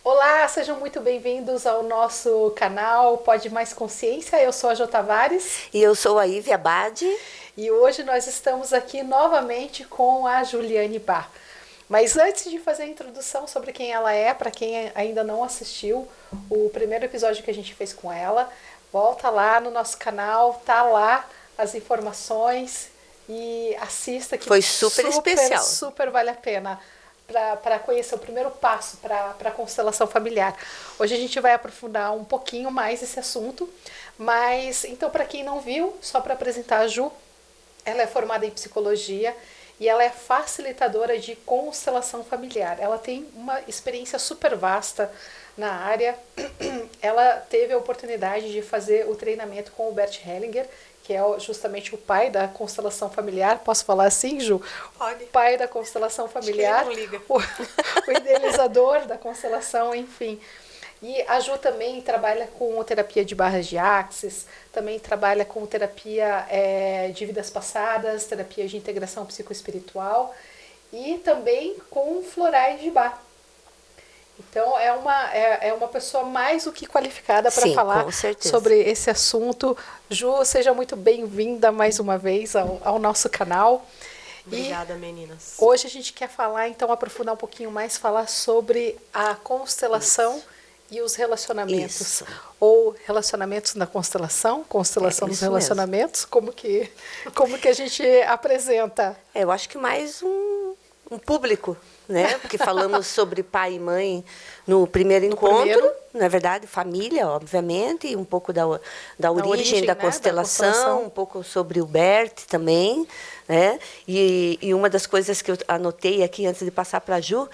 Olá, sejam muito bem-vindos ao nosso canal Pode Mais Consciência. Eu sou a Jô Tavares. E eu sou a Ivy Abad. E hoje nós estamos aqui novamente com a Juliane Bá. Mas antes de fazer a introdução sobre quem ela é, para quem ainda não assistiu o primeiro episódio que a gente fez com ela, volta lá no nosso canal, tá lá as informações e assista, que foi super especial. Super vale a pena para conhecer o primeiro passo para a constelação familiar. Hoje a gente vai aprofundar um pouquinho mais esse assunto, mas então, para quem não viu, só para apresentar a Ju, ela é formada em psicologia e ela é facilitadora de constelação familiar. Ela tem uma experiência super vasta na área. Ela teve a oportunidade de fazer o treinamento com o Bert Hellinger, que é justamente o pai da constelação familiar. Posso falar assim, Ju? Pode. O pai da constelação familiar, não liga. O idealizador da constelação, enfim. E a Ju também trabalha com terapia de barras de axis, também trabalha com terapia de vidas passadas, terapia de integração psicoespiritual e também com florais de Bach. Então, é uma pessoa mais do que qualificada para falar sobre esse assunto. Ju, seja muito bem-vinda mais uma vez ao nosso canal. Obrigada, meninas. Hoje a gente quer falar, então, aprofundar um pouquinho mais, falar sobre a constelação e os relacionamentos. Isso. Ou relacionamentos na constelação nos relacionamentos. Como que a gente apresenta? Eu acho que mais um público, né? Porque falamos sobre pai e mãe no primeiro encontro, não é verdade? Família, obviamente, e um pouco da origem da constelação, um pouco sobre o Bert também, né? E uma das coisas que eu anotei aqui antes de passar para a Ju,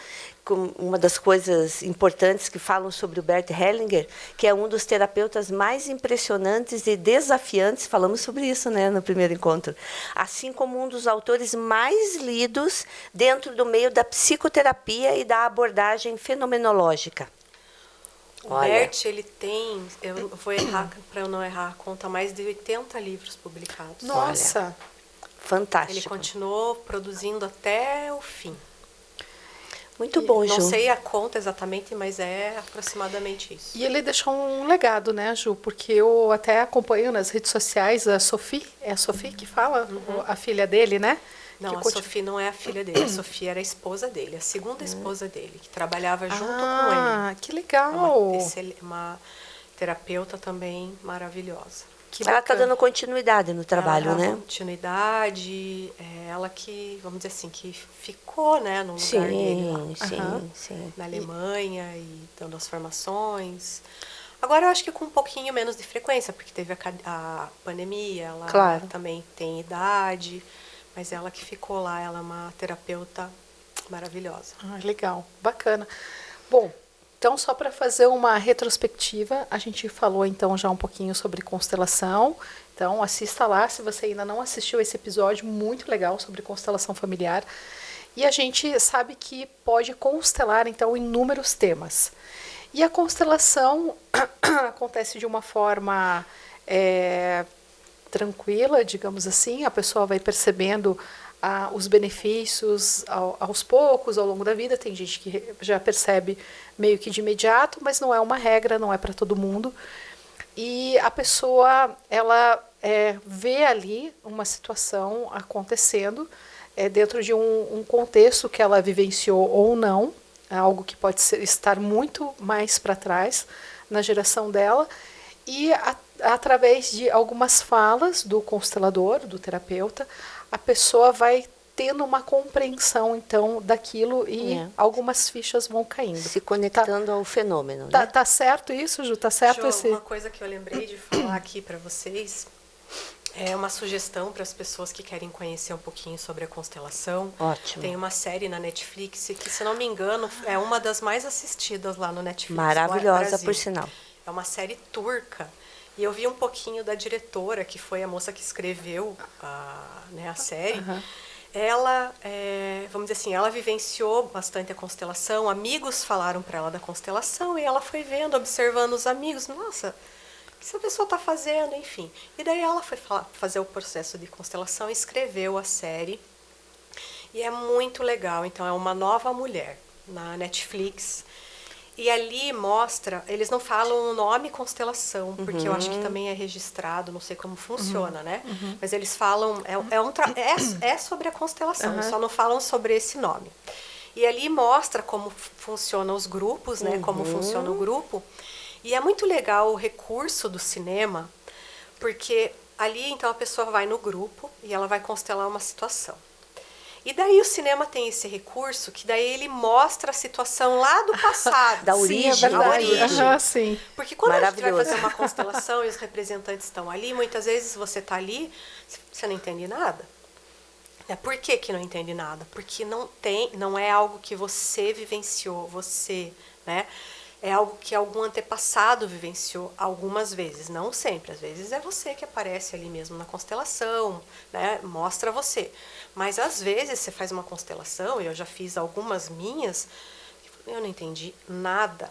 uma das coisas importantes que falam sobre o Bert Hellinger, que é um dos terapeutas mais impressionantes e desafiantes, falamos sobre isso, né, no primeiro encontro, assim como um dos autores mais lidos dentro do meio da psicoterapia e da abordagem fenomenológica. O Bert, ele tem, eu vou errar, para eu não errar, conta mais de 80 livros publicados. Nossa! Olha, fantástico. Ele continuou produzindo até o fim. Muito bom, Ju. Não sei a conta exatamente, mas é aproximadamente isso. E ele deixou um legado, né, Ju? Porque eu até acompanho nas redes sociais a Sophie, é a Sophie que fala, a filha dele, né? Não, a Sophie não é a filha dele, a Sophie era a esposa dele, a segunda esposa dele, que trabalhava junto com ele. Ah, que legal! Uma terapeuta também maravilhosa. Ela está dando continuidade no trabalho, ela né? Continuidade, ela que, vamos dizer assim, que ficou, né, no lugar dele lá. Sim. Na Alemanha e dando as formações. Agora eu acho que com um pouquinho menos de frequência, porque teve a pandemia, ela também tem idade, mas ela que ficou lá, ela é uma terapeuta maravilhosa. Ah, legal, bacana. Bom, então, só para fazer uma retrospectiva, a gente falou então já um pouquinho sobre constelação. Então, assista lá se você ainda não assistiu esse episódio muito legal sobre constelação familiar. E a gente sabe que pode constelar então inúmeros temas. E a constelação acontece de uma forma tranquila, digamos assim. A pessoa vai percebendo os benefícios aos poucos, ao longo da vida. Tem gente que já percebe meio que de imediato, mas não é uma regra, não é para todo mundo. E a pessoa, ela vê ali uma situação acontecendo dentro de um contexto que ela vivenciou ou não, algo que pode estar muito mais para trás na geração dela, e através de algumas falas do constelador, do terapeuta, a pessoa vai tendo uma compreensão, então, daquilo e algumas fichas vão caindo. Se conectando ao fenômeno, né? Tá certo isso, Ju? Tá certo Ju, uma coisa que eu lembrei de falar aqui para vocês é uma sugestão para as pessoas que querem conhecer um pouquinho sobre a constelação. Ótimo. Tem uma série na Netflix que, se não me engano, é uma das mais assistidas lá no Netflix. Maravilhosa, por sinal. É uma série turca. E eu vi um pouquinho da diretora, que foi a moça que escreveu a série. Ela, vamos dizer assim, ela vivenciou bastante a constelação, amigos falaram para ela da constelação, e ela foi vendo, observando os amigos. Nossa, se a pessoa está fazendo, enfim. E daí ela foi fazer o processo de constelação, escreveu a série. E é muito legal. Então, é Uma Nova Mulher, na Netflix. E ali mostra, eles não falam o nome constelação, porque eu acho que também é registrado, não sei como funciona, né? Mas eles falam, é sobre a constelação, eles só não falam sobre esse nome. E ali mostra como funcionam os grupos, né? Como funciona o grupo. E é muito legal o recurso do cinema, porque ali, então, a pessoa vai no grupo e ela vai constelar uma situação. E daí o cinema tem esse recurso que daí ele mostra a situação lá do passado. Da origem. Sim, a origem. Sim. Porque quando a gente vai fazer uma constelação e os representantes estão ali, muitas vezes você está ali, você não entende nada. Por que não entende nada? Porque não é algo que você vivenciou, né? É algo que algum antepassado vivenciou algumas vezes, não sempre. Às vezes é você que aparece ali mesmo na constelação, né? Mostra você. Mas às vezes você faz uma constelação, e eu já fiz algumas minhas, eu não entendi nada.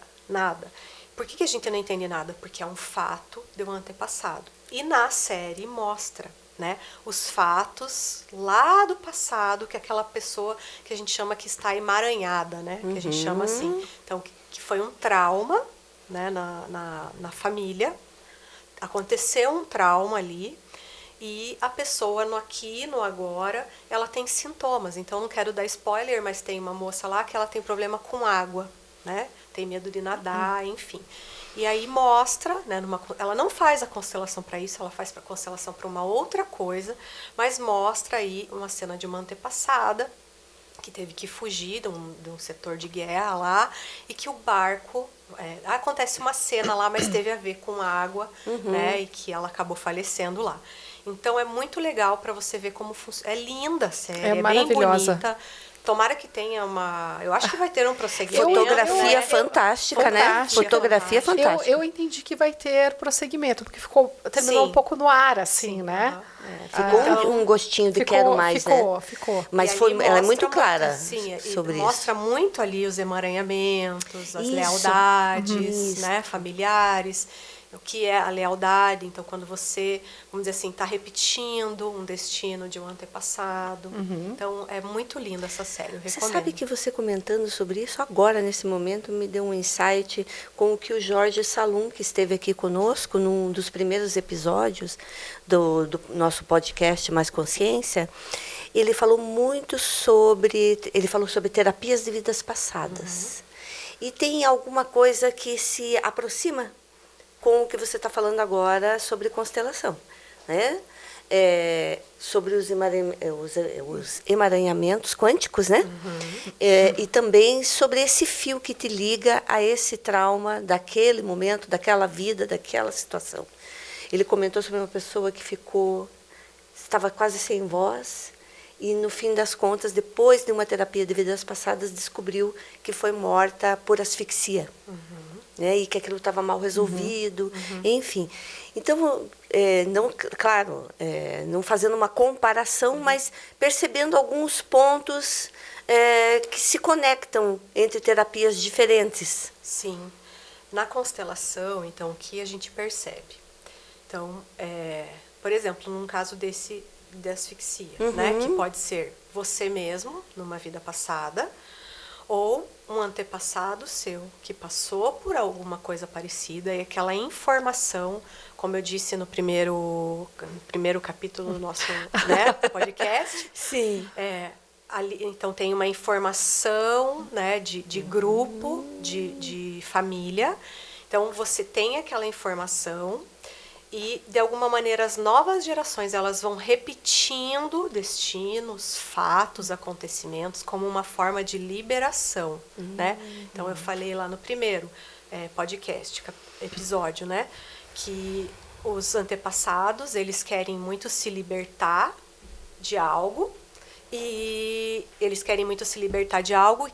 Por que a gente não entende nada? Porque é um fato de um antepassado. E na série mostra, né, os fatos lá do passado que aquela pessoa que a gente chama que está emaranhada, né? Que a gente chama assim. Então, que foi um trauma, né, na família. Aconteceu um trauma ali. E a pessoa no aqui, no agora, ela tem sintomas. Então, não quero dar spoiler, mas tem uma moça lá que ela tem problema com água, né? Tem medo de nadar, enfim. E aí mostra, né, ela não faz a constelação para isso, ela faz a constelação para uma outra coisa, mas mostra aí uma cena de uma antepassada que teve que fugir de um setor de guerra lá e que o barco... acontece uma cena lá, mas teve a ver com água, né? E que ela acabou falecendo lá. Então, é muito legal para você ver como funciona. É linda a série, é bem bonita. Tomara que tenha uma... Eu acho que vai ter um prosseguimento. Fotografia fantástica, né? Fotografia fantástica. Eu entendi que vai ter prosseguimento, porque terminou um pouco no ar, assim, né? Ficou um gostinho de quero mais, né? Ficou. Mas ela é muito clara sobre isso. Mostra muito ali os emaranhamentos, as lealdades, né, familiares. O que é a lealdade? Então, quando você, vamos dizer assim, está repetindo um destino de um antepassado. Então, é muito linda essa série, eu recomendo. Você sabe que você comentando sobre isso, agora, nesse momento, me deu um insight com o que o Jorge Salum, que esteve aqui conosco, num dos primeiros episódios do nosso podcast Mais Consciência, ele falou muito sobre terapias de vidas passadas. E tem alguma coisa que se aproxima com o que você está falando agora sobre constelação, né? Sobre os emaranhamentos quânticos, né? E também sobre esse fio que te liga a esse trauma daquele momento, daquela vida, daquela situação. Ele comentou sobre uma pessoa que estava quase sem voz e, no fim das contas, depois de uma terapia de vidas passadas, descobriu que foi morta por asfixia. Né, e que aquilo estava mal resolvido, enfim. Então, não fazendo uma comparação, mas percebendo alguns pontos que se conectam entre terapias diferentes. Sim. Na constelação, então, o que a gente percebe? Então, por exemplo, num caso de asfixia, né, que pode ser você mesmo, numa vida passada, ou um antepassado seu que passou por alguma coisa parecida e aquela informação, como eu disse no primeiro capítulo do nosso, né, podcast. Sim. Ali, então, tem uma informação, né, de grupo, de família. Então, você tem aquela informação e, de alguma maneira, as novas gerações elas vão repetindo destinos, fatos, acontecimentos como uma forma de liberação, né? Então, eu falei lá no primeiro podcast, episódio, né? Que os antepassados, eles querem muito se libertar de algo e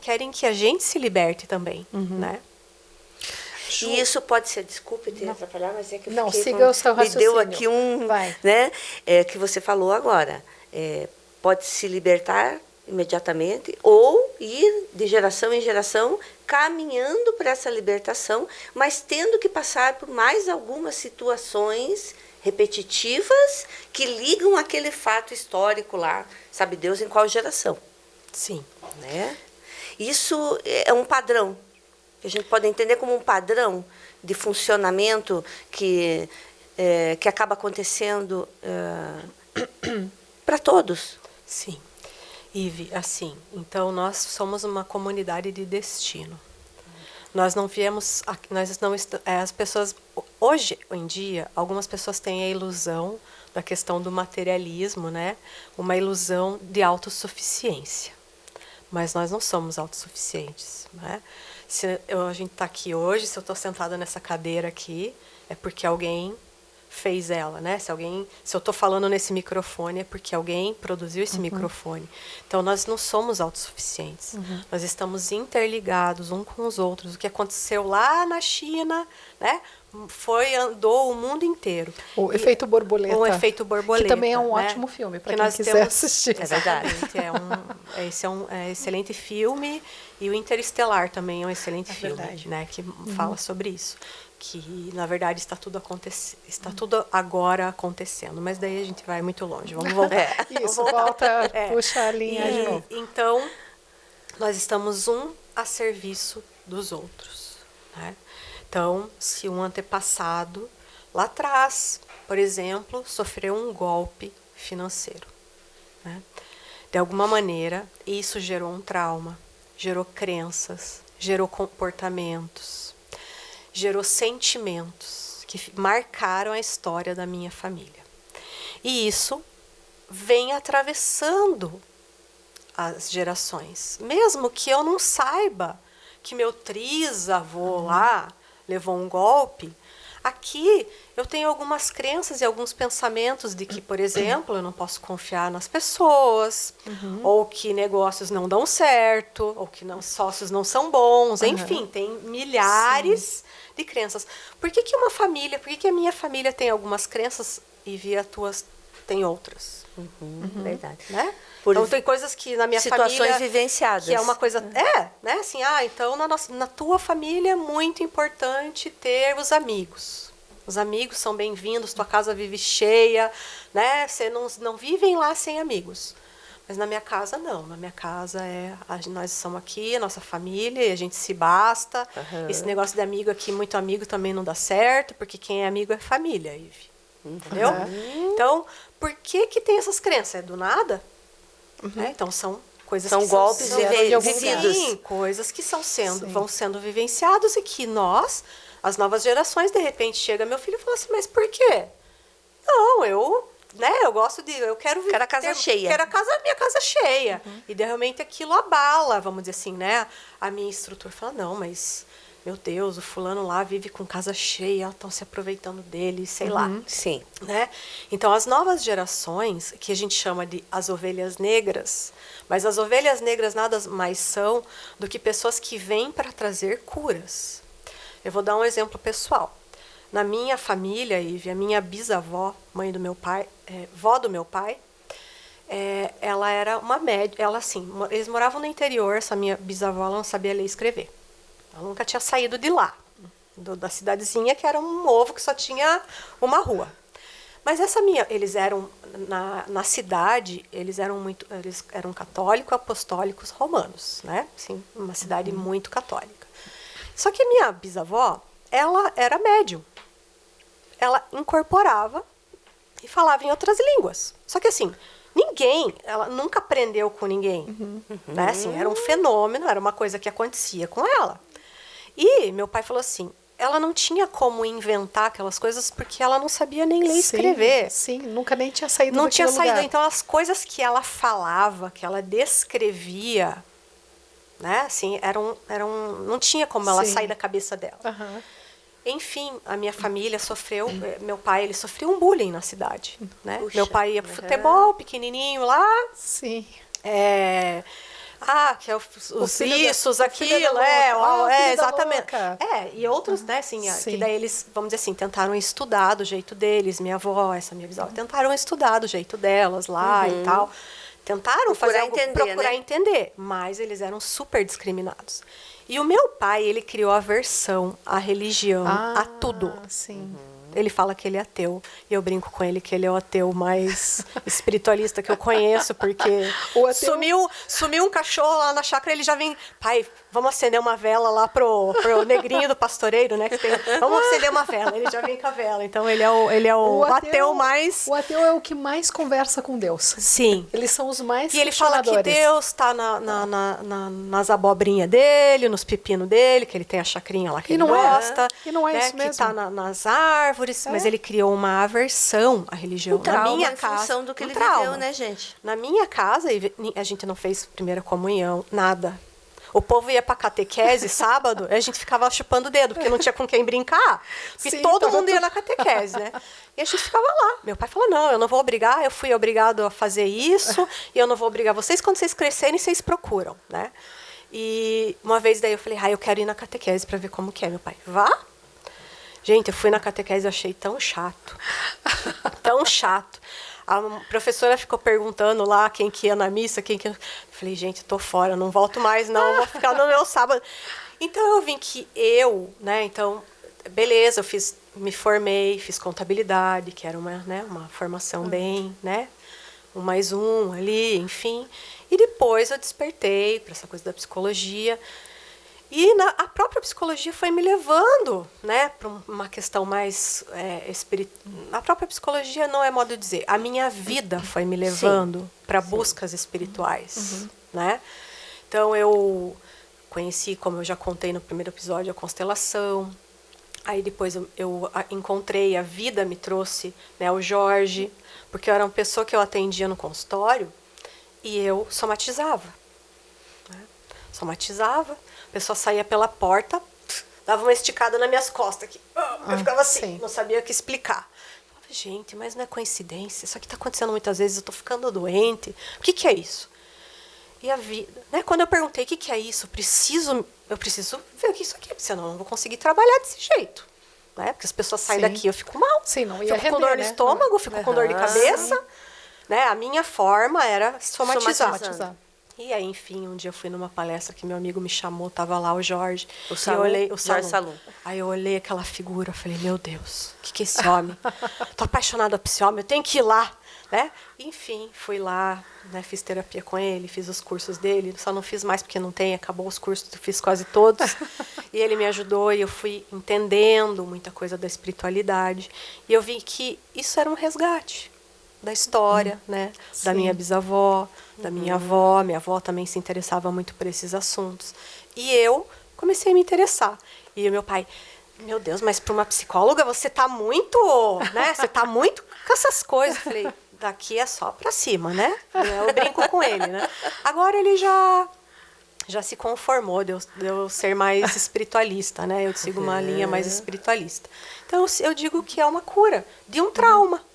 querem que a gente se liberte também, né? E isso pode ser, desculpe te atrapalhar, mas é que eu siga o seu raciocínio. Me deu aqui né, que você falou agora. Pode se libertar imediatamente, ou ir de geração em geração, caminhando para essa libertação, mas tendo que passar por mais algumas situações repetitivas que ligam aquele fato histórico lá, sabe Deus em qual geração. Sim. Né? Isso é um padrão, que a gente pode entender como um padrão de funcionamento que acaba acontecendo para todos. Sim. Ive, assim, então nós somos uma comunidade de destino. Nós não viemos, nós não as pessoas hoje em dia, algumas pessoas têm a ilusão da questão do materialismo, né? Uma ilusão de autossuficiência. Mas nós não somos autossuficientes, né? Se a gente está aqui hoje, se eu estou sentada nessa cadeira aqui, é porque alguém fez ela, né? Se eu estou falando nesse microfone, é porque alguém produziu esse microfone. Então, nós não somos autossuficientes. Nós estamos interligados uns com os outros. O que aconteceu lá na China, né? Andou o mundo inteiro. O Efeito Borboleta. O Efeito Borboleta. Que também é um né? ótimo filme, para quem quiser assistir. É verdade. Esse é um excelente filme. E o Interestelar também é um excelente filme, né? Que fala sobre isso. Que, na verdade, está tudo agora acontecendo. Mas daí a gente vai muito longe. Vamos voltar. Isso, volta, puxa a linha de novo. Então, nós estamos um a serviço dos outros, né? Então, se um antepassado, lá atrás, por exemplo, sofreu um golpe financeiro, né? De alguma maneira, isso gerou um trauma, gerou crenças, gerou comportamentos, gerou sentimentos que marcaram a história da minha família. E isso vem atravessando as gerações. Mesmo que eu não saiba que meu trisavô lá levou um golpe, aqui eu tenho algumas crenças e alguns pensamentos de que, por exemplo, eu não posso confiar nas pessoas, ou que negócios não dão certo, ou que sócios não são bons, enfim, tem milhares de crenças. Por que a minha família tem algumas crenças e a tuas tem outras? Verdade. Né? Então, tem coisas que na minha família... Situações vivenciadas. Que é uma coisa... né? Assim, então, na tua família é muito importante ter os amigos. Os amigos são bem-vindos, tua casa vive cheia, né? Você não vivem lá sem amigos. Mas na minha casa, não. Na minha casa, nós somos aqui, a nossa família, e a gente se basta. Esse negócio de amigo aqui, muito amigo, também não dá certo, porque quem é amigo é família, Ive. Entendeu? Então, por que tem essas crenças? É do nada? Então, são coisas são que golpes vividos. Sim, coisas que vão sendo vivenciados e que as novas gerações, de repente, chega meu filho e fala assim, mas por quê? Não, eu gosto eu quero a casa cheia. Quero minha casa cheia. E, de repente, aquilo abala, vamos dizer assim, né? A minha instrutora fala, não, mas... Meu Deus, o fulano lá vive com casa cheia, estão se aproveitando dele, sei lá. Sim. Né? Então, as novas gerações, que a gente chama de as ovelhas negras, mas as ovelhas negras nada mais são do que pessoas que vêm para trazer curas. Eu vou dar um exemplo pessoal. Na minha família, Ive, a minha bisavó, mãe do meu pai, vó do meu pai, ela era uma médica. Eles moravam no interior, essa minha bisavó ela não sabia ler e escrever. Ela nunca tinha saído de lá, da cidadezinha, que era um ovo que só tinha uma rua. Mas eles eram, na cidade, eles eram católicos, apostólicos, romanos, né? Assim, uma cidade muito católica. Só que a minha bisavó, ela era médium. Ela incorporava e falava em outras línguas. Só que assim, ela nunca aprendeu com ninguém. Né? Assim, era um fenômeno, era uma coisa que acontecia com ela. E meu pai falou assim, ela não tinha como inventar aquelas coisas porque ela não sabia nem ler e escrever. Sim, nunca nem tinha saído Não daquele tinha saído. lugar. Então, as coisas que ela falava, que ela descrevia, né? Assim, não tinha como ela sair da cabeça dela. Enfim, a minha família sofreu, meu pai, ele sofreu um bullying na cidade, né? Puxa. Meu pai ia pro futebol, pequenininho lá. Sim. Que é os issos, aquilo, exatamente. E outros, né, assim, que daí eles, vamos dizer assim, tentaram estudar do jeito deles, minha avó, essa minha bisavó, tentaram estudar do jeito delas lá e tal. tentaram procurar entender, mas eles eram super discriminados. E o meu pai, ele criou aversão à religião, a tudo. Sim. Ele fala que ele é ateu. E eu brinco com ele que ele é o ateu mais espiritualista que eu conheço, porque sumiu um cachorro lá na chácara, ele já vem, pai, vamos acender uma vela lá pro negrinho do pastoreiro, né? Vamos acender uma vela. Ele já vem com a vela. Então ele é o ateu mais... O ateu é o que mais conversa com Deus. Sim. Eles são os mais E ele fala que Deus está nas abobrinhas dele, nos pepinos dele, que ele tem a chacrinha lá que ele gosta. E não é isso mesmo. Que está nas árvores. Mas ele criou uma aversão à religião. Na minha casa, do que ele viveu, né, gente? Na minha casa, a gente não fez primeira comunhão, nada. O povo ia pra catequese sábado, a gente ficava chupando o dedo, porque não tinha com quem brincar. Porque todo mundo ia na catequese, né? E a gente ficava lá. Meu pai falou, não, eu não vou obrigar, eu fui obrigado a fazer isso, e eu não vou obrigar vocês. Quando vocês crescerem, vocês procuram, né? E uma vez daí eu falei, eu quero ir na catequese pra ver como que é. Meu pai, vá. Gente, eu fui na catequese e achei tão chato. Tão chato. A professora ficou perguntando lá quem que ia na missa, Eu falei, gente, tô fora, não volto mais, não, vou ficar no meu sábado. Então, eu vim que né, então, beleza, me formei, fiz contabilidade, que era uma formação bem, né, 1 mais 1 ali, enfim. E depois eu despertei para essa coisa da psicologia. E a própria psicologia foi me levando, né, para uma questão mais espiritual. A própria psicologia não é modo de dizer. A minha vida foi me levando para buscas espirituais, né? Então, eu conheci, como eu já contei no primeiro episódio, a constelação. Aí, depois, eu encontrei, a vida me trouxe, né, o Jorge, porque eu era uma pessoa que eu atendia no consultório e eu somatizava. Né? Somatizava. A pessoa saía pela porta, dava uma esticada nas minhas costas aqui. Eu ficava assim, não sabia o que explicar. Eu falava, gente, mas não é coincidência. Isso aqui está acontecendo muitas vezes, eu estou ficando doente. O que é isso? E a vida, né? Quando eu perguntei o que é isso, eu preciso ver o que é isso aqui, porque senão eu não vou conseguir trabalhar desse jeito. Né? Porque as pessoas saem daqui, eu fico mal. Sim, não ia fico com dor no estômago, fico com dor de cabeça. Né? A minha forma era somatizar. E aí, enfim, um dia eu fui numa palestra que meu amigo me chamou, tava lá o Jorge. O Jorge Salum. Aí eu olhei aquela figura, falei, meu Deus, o que é esse homem? Tô apaixonada por esse homem, eu tenho que ir lá. Né? Enfim, fui lá, né, fiz terapia com ele, fiz os cursos dele, só não fiz mais porque não tem, acabou os cursos, eu fiz quase todos. E ele me ajudou e eu fui entendendo muita coisa da espiritualidade. E eu vi que isso era um resgate da história, né, da minha bisavó, da minha avó. Minha avó também se interessava muito por esses assuntos. E eu comecei a me interessar. E o meu pai, meu Deus, mas para uma psicóloga você tá muito, né? Você tá muito com essas coisas. Eu falei, daqui é só para cima, né? Eu brinco com ele, né? Agora ele já se conformou de eu ser mais espiritualista, né? Eu sigo uma linha mais espiritualista. Então eu digo que é uma cura de um trauma.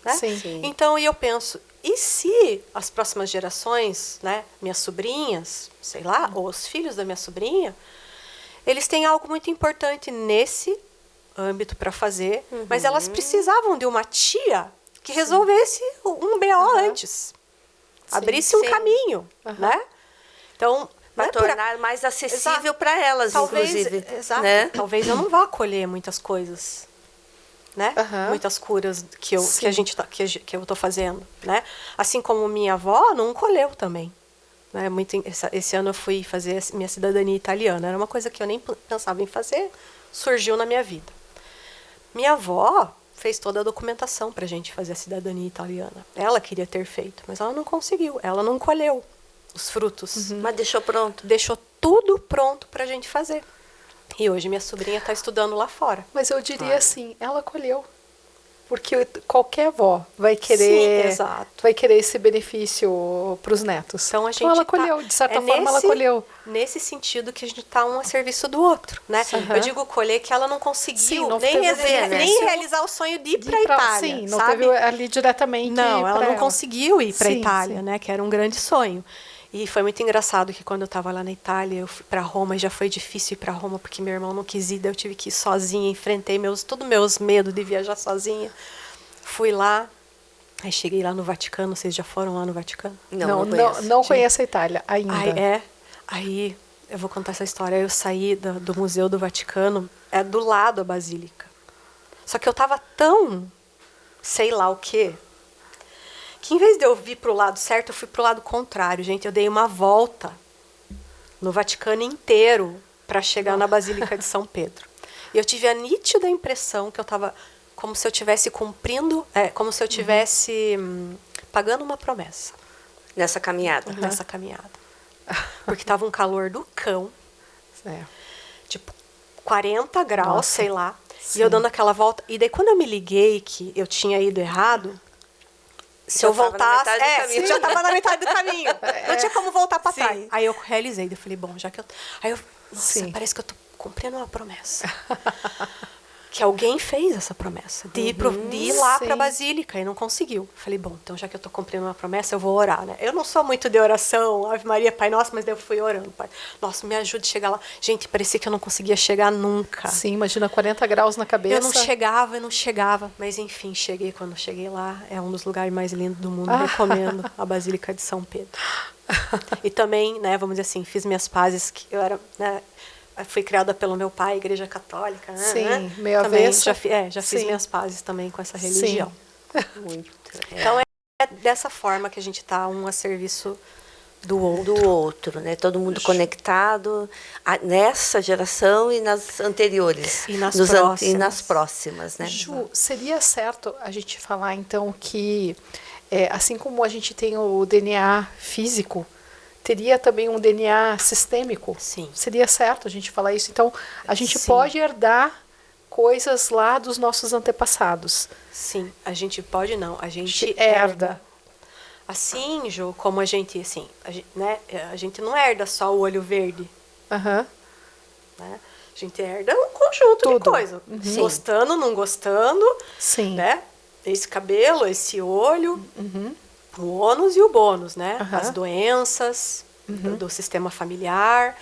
Né? Sim. Então, eu penso, e se as próximas gerações, né, minhas sobrinhas, sei lá, ou os filhos da minha sobrinha, eles têm algo muito importante nesse âmbito para fazer, mas elas precisavam de uma tia que resolvesse um BO antes, abrisse um caminho, né? Então, para tornar mais acessível para elas, inclusive. Exato. Né? Talvez eu não vá acolher muitas coisas. Né? Muitas curas que eu tô fazendo, né? Assim como minha avó não colheu também, né? Esse ano eu fui fazer minha cidadania italiana, era uma coisa que eu nem pensava em fazer, surgiu na minha vida. Minha avó fez toda a documentação pra gente fazer a cidadania italiana. Ela queria ter feito, mas ela não conseguiu, ela não colheu os frutos. Mas deixou pronto. Deixou tudo pronto pra gente fazer. E hoje minha sobrinha está estudando lá fora. Mas eu diria assim, ela colheu. Porque qualquer avó vai querer, vai querer esse benefício para os netos. Então, ela colheu, de certa forma ela colheu. Nesse sentido que a gente está um a serviço do outro. Né? Eu digo colher que ela não conseguiu nem realizar o sonho de ir para a Itália. Sim, não teve ali diretamente. Não, ela não conseguiu ir para a Itália, né? Que era um grande sonho. E foi muito engraçado que quando eu estava lá na Itália, eu fui para Roma e já foi difícil ir para Roma porque meu irmão não quis ir, daí eu tive que ir sozinha, enfrentei todos meus medos de viajar sozinha. Fui lá, Aí cheguei lá no Vaticano, vocês já foram lá no Vaticano? Não conheço a Itália ainda. Aí eu vou contar essa história. Eu saí do Museu do Vaticano, do lado da Basílica. Só que eu tava tão, sei lá o quê, que em vez de eu vir pro lado certo, eu fui pro lado contrário, gente. Eu dei uma volta no Vaticano inteiro para chegar na Basílica de São Pedro. E eu tive a nítida impressão que eu estava como se eu estivesse cumprindo, como se eu estivesse pagando uma promessa. Nessa caminhada. Nessa caminhada. Porque estava um calor do cão. Tipo, 40 graus, nossa, sei lá. Sim. E eu dando aquela volta. E daí, quando eu me liguei que eu tinha ido errado, se eu voltasse... eu já estava na metade do caminho. Não tinha como voltar para trás. Aí eu realizei. Eu falei, bom, já que eu... Nossa, parece que eu tô cumprindo uma promessa. Que alguém fez essa promessa. De ir lá para a Basílica e não conseguiu. Falei, bom, então já que eu tô cumprindo uma promessa, eu vou orar, né? Eu não sou muito de oração, Ave Maria, Pai Nosso, mas daí eu fui orando. Pai. Nossa, me ajude a chegar lá. Gente, parecia que eu não conseguia chegar nunca. Sim, imagina 40 graus na cabeça. Eu não chegava. Mas enfim, cheguei. Quando cheguei lá, é um dos lugares mais lindos do mundo. Recomendo a Basílica de São Pedro. E também, né, vamos dizer assim, fiz minhas pazes, que eu era... Né, fui criada pelo meu pai, igreja católica. Sim, meio avessa. Já fiz minhas pazes também com essa religião. Muito. Então é dessa forma que a gente está a serviço do outro. Né? Todo mundo conectado nessa geração e nas anteriores. E nas próximas. E nas próximas, né? Ju, seria certo a gente falar, então, que assim como a gente tem o DNA físico, teria também um DNA sistêmico? Sim. Seria certo a gente falar isso? Então, a gente pode herdar coisas lá dos nossos antepassados. Sim, a gente pode não, a gente herda. Assim, Ju, como a gente, assim, né, a gente não herda só o olho verde. Né? A gente herda um conjunto de coisas. Gostando, não gostando. Sim. Né? Esse cabelo, esse olho. O ônus e o bônus, né? As doenças do sistema familiar.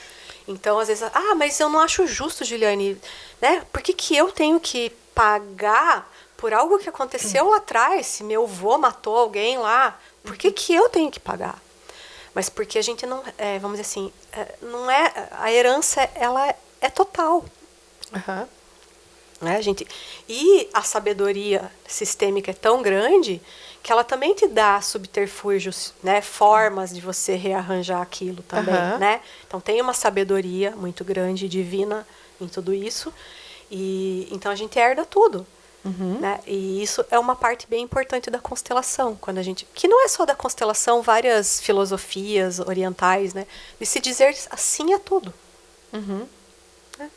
Então, às vezes, mas eu não acho justo, Juliane, né? Por que eu tenho que pagar por algo que aconteceu lá atrás? Se meu avô matou alguém lá, por que eu tenho que pagar? Mas porque a gente não, vamos dizer assim, não é, a herança, ela é total. Né, gente? E a sabedoria sistêmica é tão grande que ela também te dá subterfúgios, né, formas de você rearranjar aquilo também, né? Então tem uma sabedoria muito grande, divina em tudo isso, e então a gente herda tudo, né? E isso é uma parte bem importante da constelação, quando a gente, que não é só da constelação, várias filosofias orientais, né, de se dizer sim a tudo.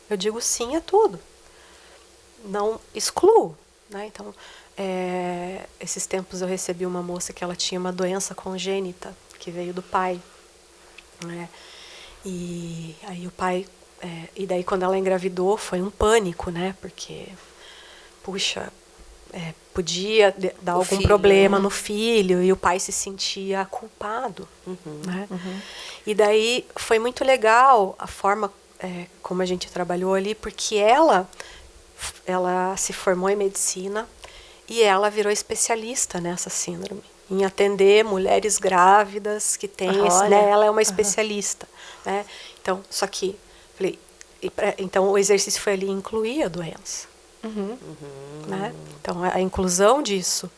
Eu digo sim a tudo, não excluo, né? Então esses tempos eu recebi uma moça que ela tinha uma doença congênita que veio do pai, né? E aí o pai e daí quando ela engravidou foi um pânico, né? Porque puxa, podia dar algum problema no filho e o pai se sentia culpado, né? E daí foi muito legal a forma como a gente trabalhou ali, porque ela se formou em medicina e ela virou especialista nessa síndrome, em atender mulheres grávidas que têm né, ela é uma especialista, né? Então, só que falei, então o exercício foi ali incluir a doença, né? Então a inclusão disso,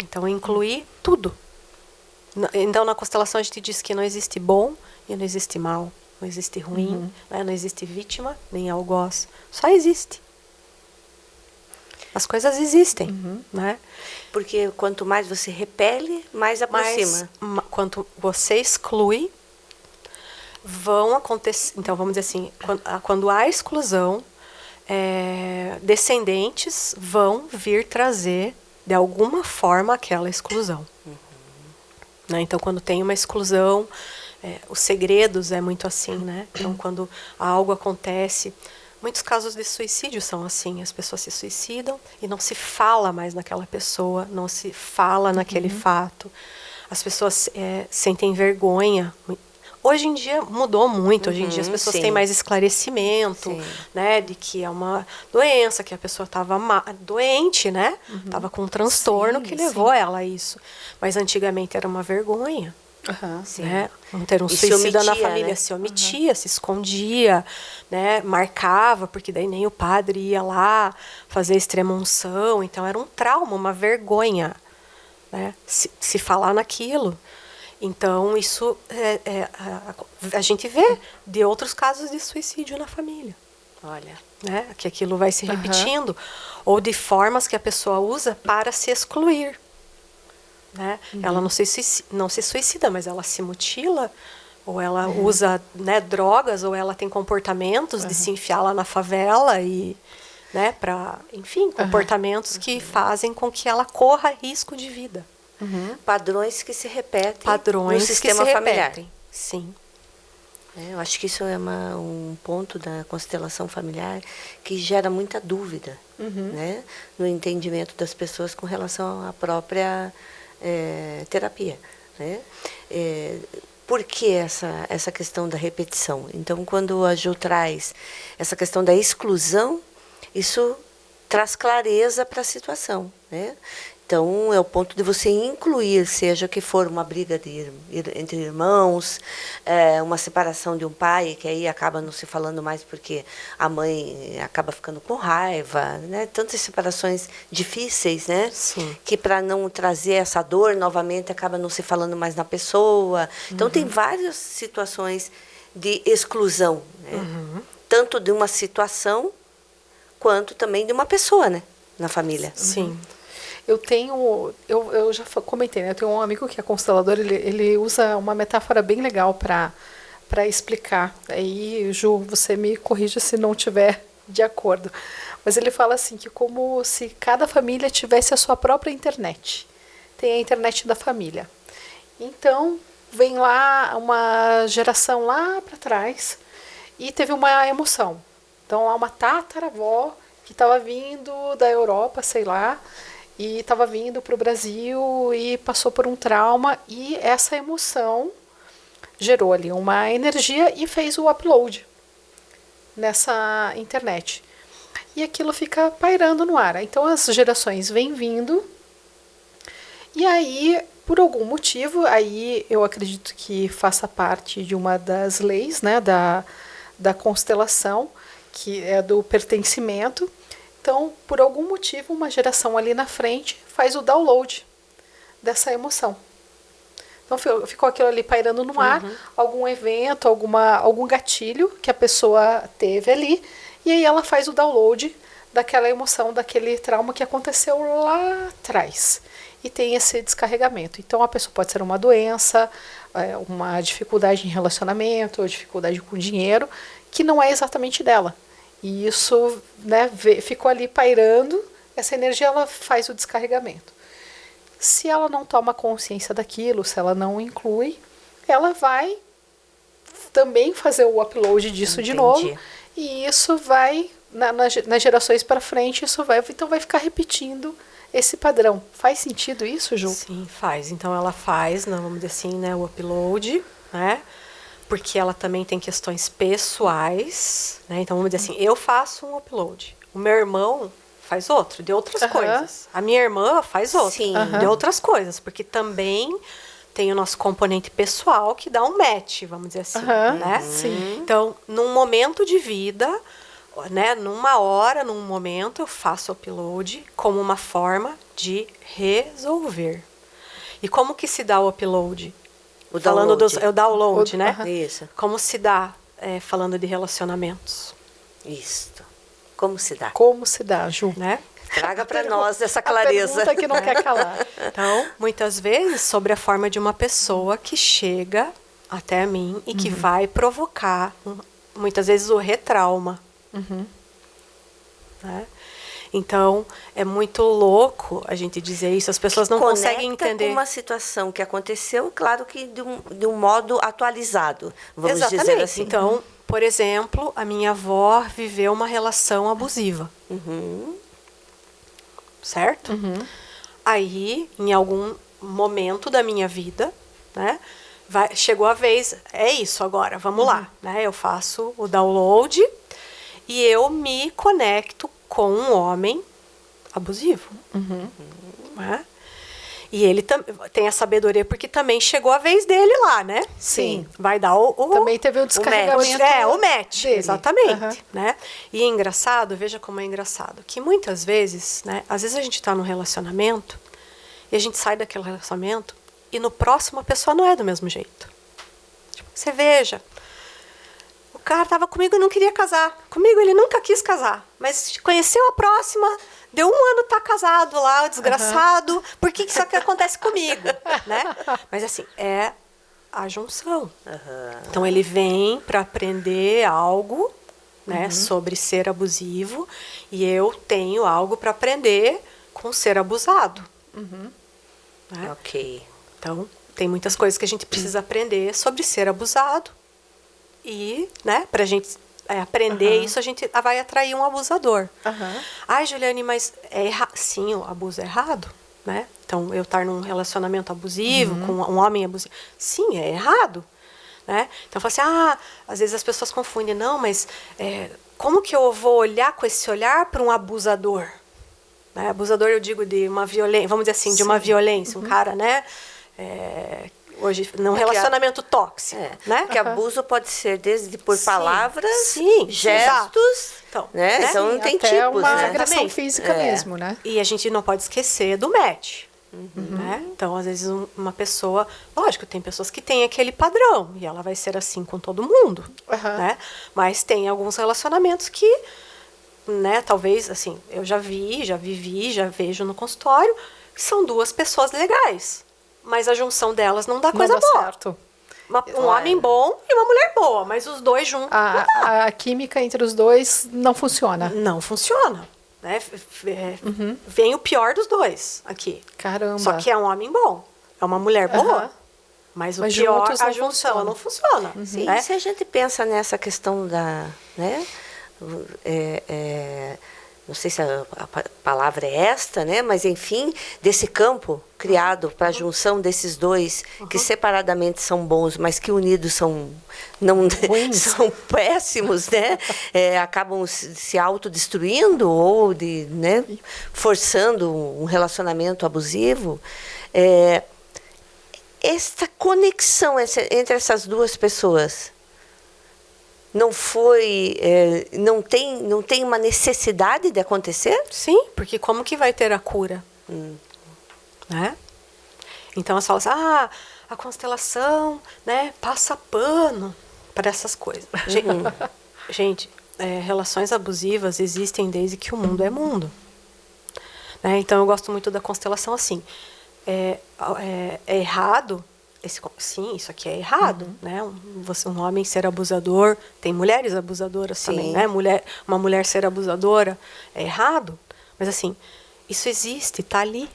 então incluir tudo. Então na constelação a gente diz que não existe bom e não existe mal, não existe ruim, né? Não existe vítima nem algoz, só existe. As coisas existem, né? Porque quanto mais você repele, mais aproxima. Quanto você exclui, vão acontecer... Então, vamos dizer assim, quando há exclusão, descendentes vão vir trazer, de alguma forma, aquela exclusão. Né? Então, quando tem uma exclusão, os segredos é muito assim, né? Então, quando algo acontece... Muitos casos de suicídio são assim, as pessoas se suicidam e não se fala mais naquela pessoa, não se fala naquele fato. As pessoas sentem vergonha, Hoje em dia mudou muito. Hoje em dia as pessoas sim. têm mais esclarecimento, né? De que é uma doença, que a pessoa estava doente, né? Estava com um transtorno que levou ela a isso. Mas antigamente era uma vergonha. Né? Não ter um suicida na família, né? Se omitia, se escondia, né? Marcava, porque daí nem o padre ia lá fazer extrema-unção. Então era um trauma, uma vergonha, né? Se falar naquilo. Então isso a gente vê de outros casos de suicídio na família. Olha, né? Que aquilo vai se repetindo, ou de formas que a pessoa usa para se excluir. Né? Ela não se suicida, mas ela se mutila, ou ela usa, né, drogas, ou ela tem comportamentos de se enfiar lá na favela e, né, enfim, comportamentos que fazem com que ela corra risco de vida. Padrões que se repetem Padrões no sistema que se familiar. Repetem. Sim. Eu acho que isso é um ponto da constelação familiar que gera muita dúvida, né, no entendimento das pessoas com relação à própria terapia, né? Por que essa questão da repetição? Então, quando a Ju traz essa questão da exclusão, isso traz clareza para a situação, né? Então, é o ponto de você incluir, seja que for uma briga entre irmãos, uma separação de um pai, que aí acaba não se falando mais porque a mãe acaba ficando com raiva, né? Tantas separações difíceis, né? Sim. Que para não trazer essa dor novamente, acaba não se falando mais na pessoa. Então, tem várias situações de exclusão, né? Tanto de uma situação, quanto também de uma pessoa, né? Na família. Sim. Eu já comentei, né? Eu tenho um amigo que é constelador, ele usa uma metáfora bem legal para explicar. Aí, Ju, você me corrija se não estiver de acordo. Mas ele fala assim, que como se cada família tivesse a sua própria internet. Tem a internet da família. Então, vem lá uma geração lá para trás e teve uma emoção. Então, há uma tataravó que estava vindo da Europa, sei lá, e estava vindo para o Brasil e passou por um trauma, e essa emoção gerou ali uma energia e fez o upload nessa internet. E aquilo fica pairando no ar. Então as gerações vêm vindo, e aí, por algum motivo, aí eu acredito que faça parte de uma das leis, né, da constelação, que é do pertencimento. Então, por algum motivo, uma geração ali na frente faz o download dessa emoção. Então, ficou aquilo ali pairando no ar, algum evento, algum gatilho que a pessoa teve ali, e aí ela faz o download daquela emoção, daquele trauma que aconteceu lá atrás. E tem esse descarregamento. Então, a pessoa pode ser uma doença, uma dificuldade em relacionamento, ou dificuldade com dinheiro, que não é exatamente dela. E isso, né, ficou ali pairando, essa energia ela faz o descarregamento. Se ela não toma consciência daquilo, se ela não inclui, ela vai também fazer o upload disso de novo, e isso vai, nas gerações para frente, então vai ficar repetindo esse padrão. Faz sentido isso, Ju? Sim, faz. Então ela faz, vamos dizer assim, né, o upload, né? Porque ela também tem questões pessoais, né? Então, vamos dizer assim, eu faço um upload. O meu irmão faz outro, de outras coisas. A minha irmã faz outro, de outras coisas. Porque também tem o nosso componente pessoal que dá um match, vamos dizer assim, né? Sim. Então, num momento de vida, né? Numa hora, num momento, eu faço upload como uma forma de resolver. E como que se dá o upload? O download, né? Isso. Como se dá, falando de relacionamentos? Isso. Como se dá? Como se dá, Ju? Né? Traga para nós essa clareza. A pergunta que não quer calar. Então, muitas vezes, sobre a forma de uma pessoa que chega até mim e que vai provocar, muitas vezes, o retrauma. Né? Então, é muito louco a gente dizer isso. As pessoas não conseguem entender. Com uma situação que aconteceu, claro que de um modo atualizado, vamos Exatamente. dizer assim. Então, por exemplo, a minha avó viveu uma relação abusiva. Certo? Aí, em algum momento da minha vida, né, chegou a vez, é isso agora, vamos lá. Né? Eu faço o download e eu me conecto com um homem abusivo. Né? E ele tem a sabedoria, porque também chegou a vez dele lá, né? Sim. Vai dar também teve o descarregamento. O match, dele. Exatamente. Né? E é engraçado, veja como é engraçado, que muitas vezes, né? Às vezes a gente está num relacionamento e a gente sai daquele relacionamento e no próximo a pessoa não é do mesmo jeito. Tipo, você veja, o cara estava comigo e não queria casar. Comigo ele nunca quis casar, mas conheceu a próxima... Deu 1 ano tá casado lá, o desgraçado. Por que isso aqui acontece comigo? Né? Mas assim, é a junção. Então ele vem para aprender algo, né, sobre ser abusivo, e eu tenho algo para aprender com ser abusado. Né? Ok. Então, tem muitas coisas que a gente precisa aprender sobre ser abusado. E, né, pra gente aprender isso, a gente vai atrair um abusador. Ai, Juliane, mas sim, o abuso é errado, né? Então, eu estar num relacionamento abusivo, com um homem abusivo, sim, é errado. Né? Então, eu falo assim, às vezes as pessoas confundem, não, mas como que eu vou olhar com esse olhar para um abusador? Né? Abusador, eu digo, de uma violência, vamos dizer assim, de uma violência, um cara, né? Hoje, num relacionamento tóxico, né? Porque abuso pode ser desde por palavras, gestos, então, né? Né? Então tem até tipos, uma né? agressão física mesmo, né? E a gente não pode esquecer do match. Né? Então, às vezes, uma pessoa... Lógico, tem pessoas que têm aquele padrão, e ela vai ser assim com todo mundo. Né? Mas tem alguns relacionamentos que, né, talvez, assim, eu já vivi, já vejo no consultório, que são 2 pessoas legais. Mas a junção delas não dá coisa boa. Certo. Um homem bom e uma mulher boa, mas os dois juntos a química entre os dois não funciona. Não funciona. Né? Vem o pior dos dois aqui. Caramba. Só que é um homem bom, é uma mulher boa, mas o pior, a junção não funciona. Sim, né? se a gente pensa nessa questão da... Né? Não sei se a palavra é esta, né? Mas, enfim, desse campo criado para a junção desses dois, que separadamente são bons, mas que unidos são são péssimos, né? Acabam se autodestruindo ou né, forçando um relacionamento abusivo. Esta conexão entre essas 2 pessoas não tem uma necessidade de acontecer? Sim, porque como que vai ter a cura? Né? Então, as falam assim, a constelação, né, passa pano para essas coisas. Gente, relações abusivas existem desde que o mundo é mundo. Né? Então, eu gosto muito da constelação assim. É errado... Sim, isso aqui é errado, né? Um homem ser abusador, tem mulheres abusadoras também, né? Uma mulher ser abusadora é errado, mas assim, isso existe, está ali.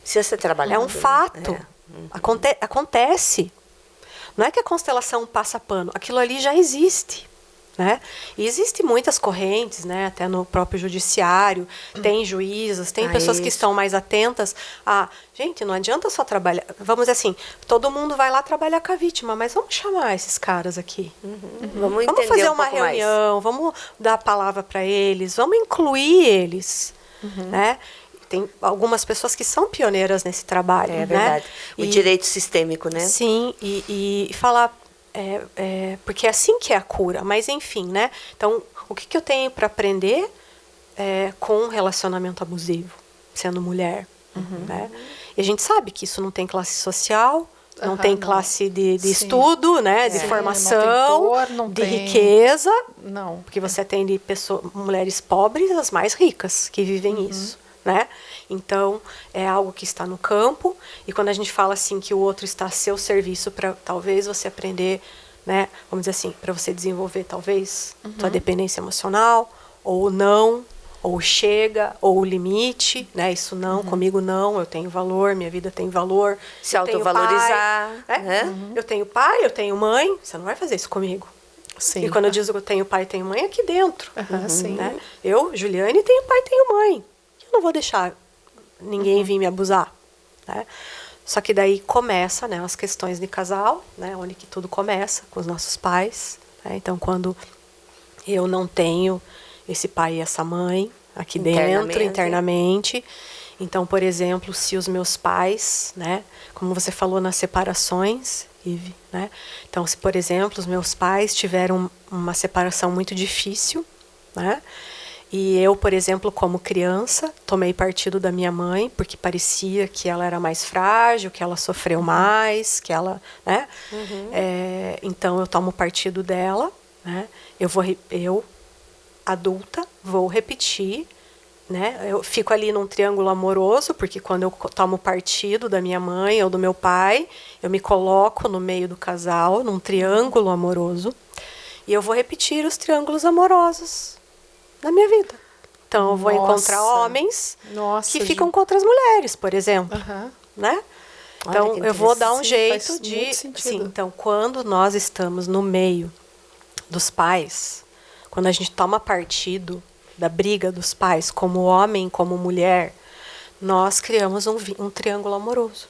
Precisa ser trabalhado. É um fato. Acontece. Não é que a constelação passa pano, aquilo ali já existe. Né? E existem muitas correntes, né? Até no próprio judiciário, tem juízas, tem pessoas que estão mais atentas a... Gente, não adianta só trabalhar... Vamos dizer assim, todo mundo vai lá trabalhar com a vítima, mas vamos chamar esses caras aqui. Vamos fazer uma reunião, vamos dar a palavra para eles, vamos incluir eles. Né? Tem algumas pessoas que são pioneiras nesse trabalho. É verdade. Né? O direito sistêmico, né? Sim, e falar... porque é assim que é a cura, mas enfim, né? Então, o que eu tenho para aprender com um relacionamento abusivo, sendo mulher? Né? E a gente sabe que isso não tem classe social, não tem classe de estudo, né? De formação, não de tem riqueza. Não. Porque você atende mulheres pobres, as mais ricas, que vivem isso. Né? Então, é algo que está no campo, e quando a gente fala assim que o outro está a seu serviço para talvez você aprender, né, vamos dizer assim, para você desenvolver talvez sua dependência emocional, ou não, ou chega, ou o limite, né, isso não, comigo não, eu tenho valor, minha vida tem valor. Se autovalorizar. Eu tenho pai, eu tenho mãe, você não vai fazer isso comigo. Sim. E quando eu digo que eu tenho pai e tenho mãe, é aqui dentro. Sim. Né? Eu, Juliane, tenho pai e tenho mãe. Não vou deixar ninguém vir me abusar. Né? Só que daí começa, né, as questões de casal, né, onde que tudo começa com os nossos pais. Né? Então, quando eu não tenho esse pai e essa mãe aqui dentro, internamente. Então, por exemplo, se os meus pais, né, como você falou nas separações, Ive, né? Então, se, por exemplo, os meus pais tiveram uma separação muito difícil, né? E eu, por exemplo, como criança, tomei partido da minha mãe, porque parecia que ela era mais frágil, que ela sofreu mais, que ela, né? Então, eu tomo partido dela, né? Eu, adulta, vou repetir, né? Eu fico ali num triângulo amoroso, porque quando eu tomo partido da minha mãe ou do meu pai, eu me coloco no meio do casal, num triângulo amoroso, e eu vou repetir os triângulos amorosos na minha vida. Então, eu vou encontrar homens que ficam com outras mulheres, por exemplo. Né? Então, eu vou dar um jeito de... Sim, então, quando nós estamos no meio dos pais, quando a gente toma partido da briga dos pais, como homem, como mulher, nós criamos um triângulo amoroso.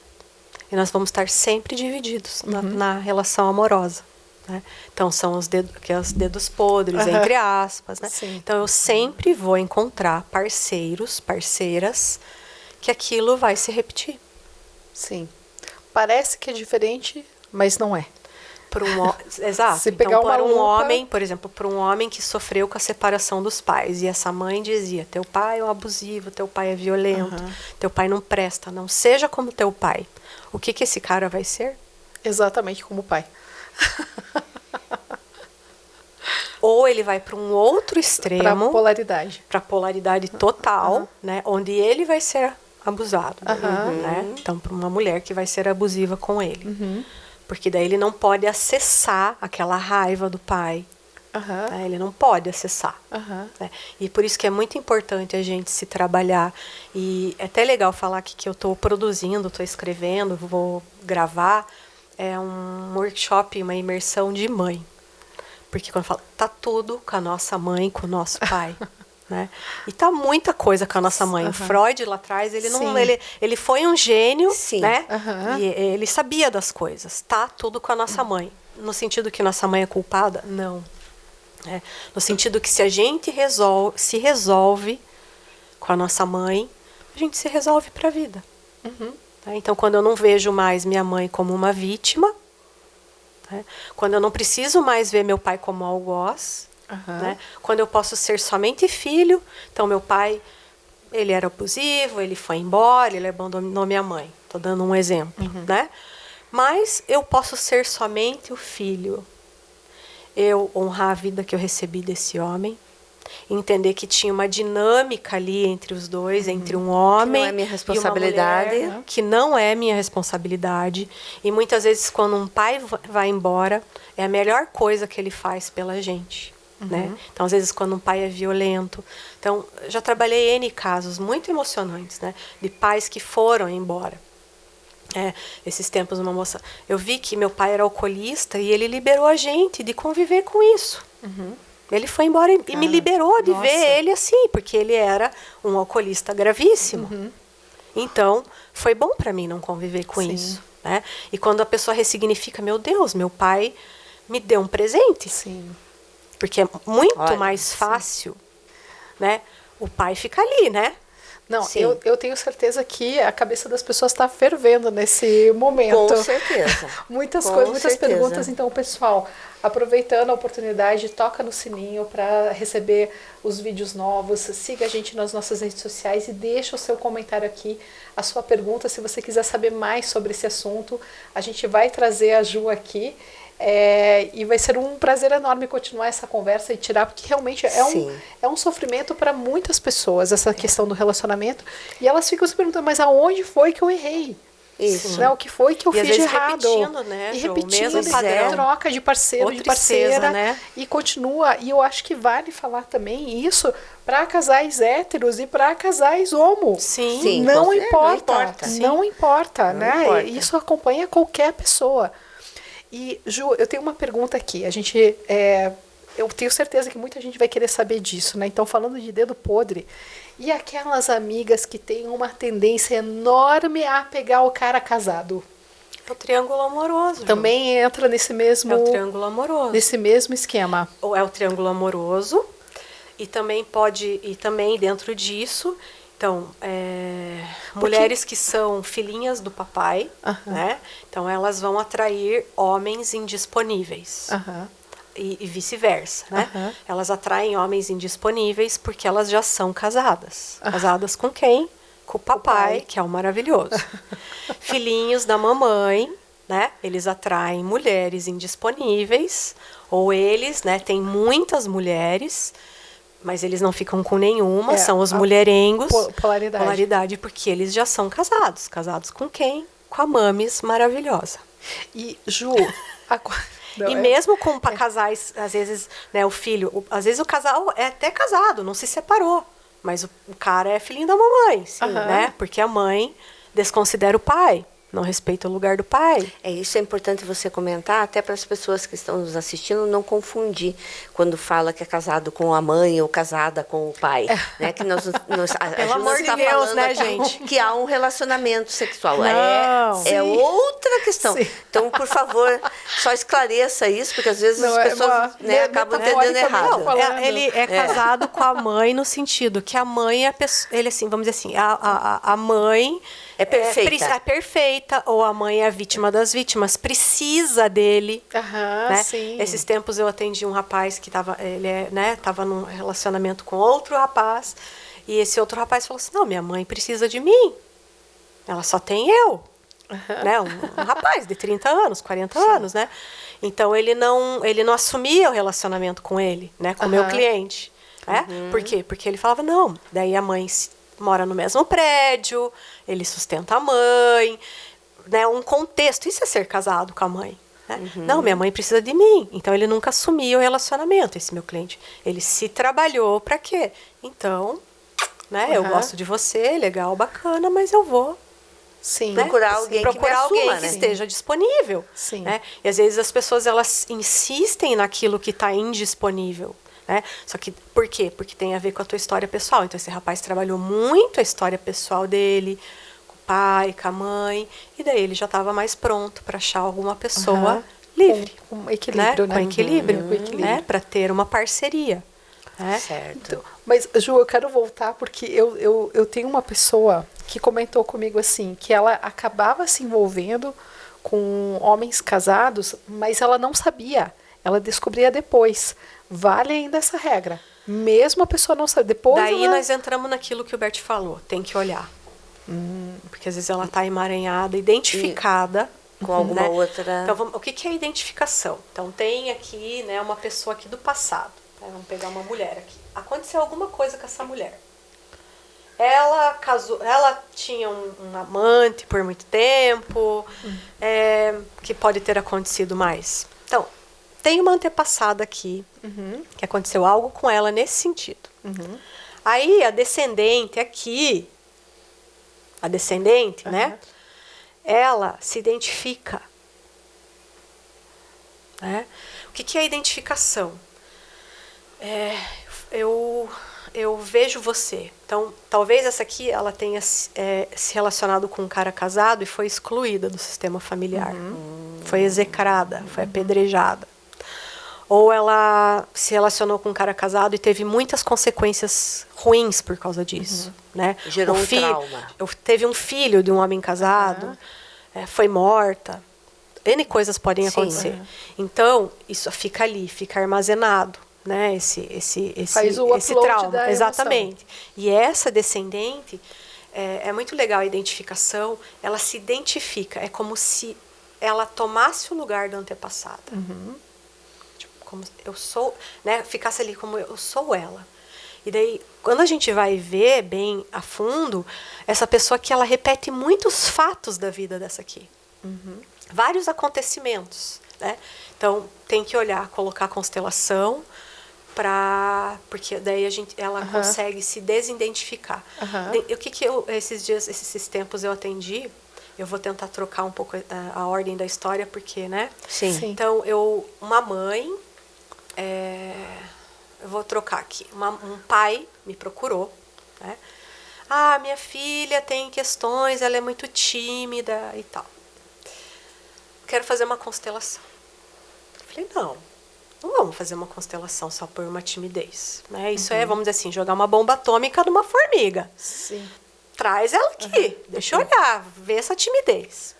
E nós vamos estar sempre divididos na relação amorosa. Né? Então, são os dedos podres, entre aspas. Né? Então, eu sempre vou encontrar parceiros, parceiras, que aquilo vai se repetir. Sim. Parece que é diferente, mas não é. Exato. Se pegar então, para um homem, por exemplo, para um homem que sofreu com a separação dos pais, e essa mãe dizia, teu pai é um abusivo, teu pai é violento, teu pai não presta, não seja como teu pai. O que esse cara vai ser? Exatamente como o pai. Ou ele vai para um outro extremo, para polaridade total, né, onde ele vai ser abusado, né? Então, para uma mulher que vai ser abusiva com ele, porque daí ele não pode acessar aquela raiva do pai, né? Ele não pode acessar, né? E por isso que é muito importante a gente se trabalhar. E é até legal falar que eu estou produzindo, estou escrevendo, vou gravar um workshop, uma imersão de mãe. Porque quando eu falo, tá tudo com a nossa mãe, com o nosso pai. Né? E tá muita coisa com a nossa mãe. Freud, lá atrás, ele foi um gênio, né? E ele sabia das coisas. Tá tudo com a nossa mãe. No sentido que nossa mãe é culpada? Não. No sentido que se a gente se resolve com a nossa mãe, a gente se resolve para a vida. Então, quando eu não vejo mais minha mãe como uma vítima, né? Quando eu não preciso mais ver meu pai como algoz, né? Quando eu posso ser somente filho, então meu pai, ele era abusivo, ele foi embora, ele abandonou minha mãe. Estou dando um exemplo, né? Mas eu posso ser somente o filho. Eu honrar a vida que eu recebi desse homem, entender que tinha uma dinâmica ali entre os dois, entre um homem que não é minha responsabilidade, e uma mulher, que não é minha responsabilidade. E muitas vezes, quando um pai vai embora, é a melhor coisa que ele faz pela gente. Né? Então, às vezes, quando um pai é violento. Então, já trabalhei N casos muito emocionantes, né? De pais que foram embora. Esses tempos, uma moça... Eu vi que meu pai era alcoolista e ele liberou a gente de conviver com isso. Ele foi embora e me liberou de ver ele assim, porque ele era um alcoolista gravíssimo. Então, foi bom para mim não conviver com isso. Né? E quando a pessoa ressignifica, meu Deus, meu pai me deu um presente. Porque é muito mais fácil, né? O pai fica ali, né? Não, eu tenho certeza que a cabeça das pessoas está fervendo nesse momento. Com certeza. Muitas coisas, muitas perguntas. Então, pessoal, aproveitando a oportunidade, toca no sininho para receber os vídeos novos. Siga a gente nas nossas redes sociais e deixa o seu comentário aqui, a sua pergunta. Se você quiser saber mais sobre esse assunto, a gente vai trazer a Ju aqui. E vai ser um prazer enorme continuar essa conversa e tirar, porque realmente é um sofrimento para muitas pessoas, essa questão do relacionamento, e elas ficam se perguntando, mas aonde foi que eu errei? Isso. Né? O que foi que eu fiz de errado? Repetindo, né, e Jo, repetindo, mesmo padrão. Troca de parceiro, de parceira, né? E continua, e eu acho que vale falar também isso para casais héteros e para casais homo. Sim. Não importa, né? Isso acompanha qualquer pessoa. E, Ju, eu tenho uma pergunta aqui. Eu tenho certeza que muita gente vai querer saber disso, né? Então, falando de dedo podre, E aquelas amigas que têm uma tendência enorme a pegar o cara casado? É o triângulo amoroso. Também entra nesse mesmo... É o triângulo amoroso. Nesse mesmo esquema. Ou é o triângulo amoroso. E também pode... E também dentro disso... Então, mulheres que são filhinhas do papai, né? Então, elas vão atrair homens indisponíveis. E vice-versa, né? Elas atraem homens indisponíveis porque elas já são casadas. Casadas com quem? Com o papai, que é o maravilhoso. Filhinhos da mamãe, né? Eles atraem mulheres indisponíveis. Ou eles, né? Tem muitas mulheres... Mas eles não ficam com nenhuma, são os mulherengos. Polaridade, porque eles já são casados. Casados com quem? Com a mames maravilhosa. E, Ju... mesmo com casais, às vezes, né, o filho... Às vezes o casal é até casado, não se separou. Mas o cara é filhinho da mamãe, sim, né? Porque a mãe desconsidera o pai. Não respeita o lugar do pai. Isso é importante você comentar, até para as pessoas que estão nos assistindo não confundir quando fala que é casado com a mãe ou casada com o pai. Né? Que Pelo amor de Deus, né, gente? Que há um relacionamento sexual. Não, é outra questão. Sim. Então, por favor, só esclareça isso, porque às vezes as pessoas acabam entendendo errado. Ele é casado com a mãe no sentido que a mãe é a pessoa, ele assim, vamos dizer assim, a mãe é perfeita. É perfeita, ou a mãe é a vítima das vítimas, precisa dele. Né? Sim. Esses tempos eu atendi um rapaz que estava num relacionamento com outro rapaz, e esse outro rapaz falou assim, não, minha mãe precisa de mim. Ela só tem eu. Né? Um rapaz de 30 anos, 40 anos, né? Então ele não assumia o relacionamento com ele, né? Com o meu cliente. Né? Por quê? Porque ele falava, não, daí a mãe mora no mesmo prédio, ele sustenta a mãe, né? Um contexto, isso é ser casado com a mãe. Né? Não, minha mãe precisa de mim. Então, ele nunca assumia o relacionamento, esse meu cliente. Ele se trabalhou para quê? Então, né? Eu gosto de você, legal, bacana, mas eu vou... Sim. Né? Procurar alguém que esteja disponível. Sim. Né? E, às vezes, as pessoas elas insistem naquilo que está indisponível. Né? Só que, por quê? Porque tem a ver com a tua história pessoal. Então, esse rapaz trabalhou muito a história pessoal dele, com o pai, com a mãe, e daí ele já estava mais pronto para achar alguma pessoa livre. Com equilíbrio, né? Com equilíbrio, né? Para ter uma parceria. Né? Certo. Então, mas, Ju, eu quero voltar porque eu tenho uma pessoa que comentou comigo assim, que ela acabava se envolvendo com homens casados, mas ela não sabia. Ela descobria depois. Vale ainda essa regra. Mesmo a pessoa não sabe. Depois daí nós entramos naquilo que o Bert falou. Tem que olhar. Porque às vezes ela está emaranhada, identificada. Com alguma outra... Então, o que é identificação? Então, tem aqui, né, uma pessoa aqui do passado. Né? Vamos pegar uma mulher aqui. Aconteceu alguma coisa com essa mulher. Ela casou, ela tinha um amante por muito tempo, que pode ter acontecido mais. Então, tem uma antepassada aqui, que aconteceu algo com ela nesse sentido. Aí, a descendente aqui, né? Ela se identifica. Né? O que é identificação? Eu vejo você. Então, talvez essa aqui ela tenha se relacionado com um cara casado e foi excluída do sistema familiar. Foi execrada, foi apedrejada. Ou ela se relacionou com um cara casado e teve muitas consequências ruins por causa disso. Né? Gerou um trauma. Teve um filho de um homem casado, foi morta. N coisas podem acontecer. Então, isso fica ali, fica armazenado. Né? Esse trauma. Exatamente. E essa descendente, é muito legal a identificação, ela se identifica. É como se ela tomasse o lugar da antepassada. Como eu sou, né, ficasse ali como eu sou ela. E daí, quando a gente vai ver bem a fundo, essa pessoa que ela repete muitos fatos da vida dessa aqui. Vários acontecimentos. Né? Então, tem que olhar, colocar a constelação, porque daí ela consegue se desidentificar. O que esses tempos eu atendi, eu vou tentar trocar um pouco a ordem da história, porque, né? Sim. Então, uma mãe... eu vou trocar aqui. Um pai me procurou, né? Ah, minha filha tem questões, ela é muito tímida e tal. Quero fazer uma constelação. Falei, não vamos fazer uma constelação só por uma timidez, né? Isso é, vamos dizer assim, jogar uma bomba atômica numa formiga. Sim. Traz ela aqui, deixa eu olhar, ver essa timidez.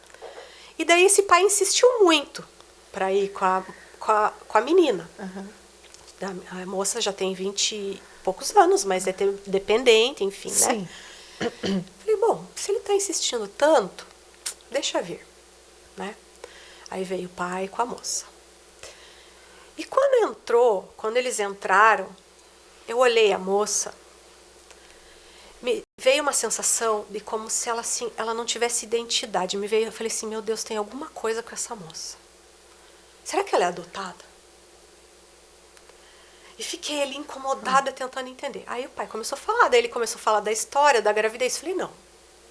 E daí esse pai insistiu muito para ir com a menina. A moça já tem 20 e poucos anos, mas é dependente, enfim, Sim. né? Falei, bom, se ele está insistindo tanto, deixa vir, né? Aí veio o pai com a moça. E quando eles entraram, eu olhei a moça, me veio uma sensação de como se ela, assim, ela não tivesse identidade. Eu falei assim, meu Deus, tem alguma coisa com essa moça. Será que ela é adotada? E fiquei ali incomodada, tentando entender. Aí o pai começou a falar, daí ele começou a falar da história, da gravidez. Falei, não,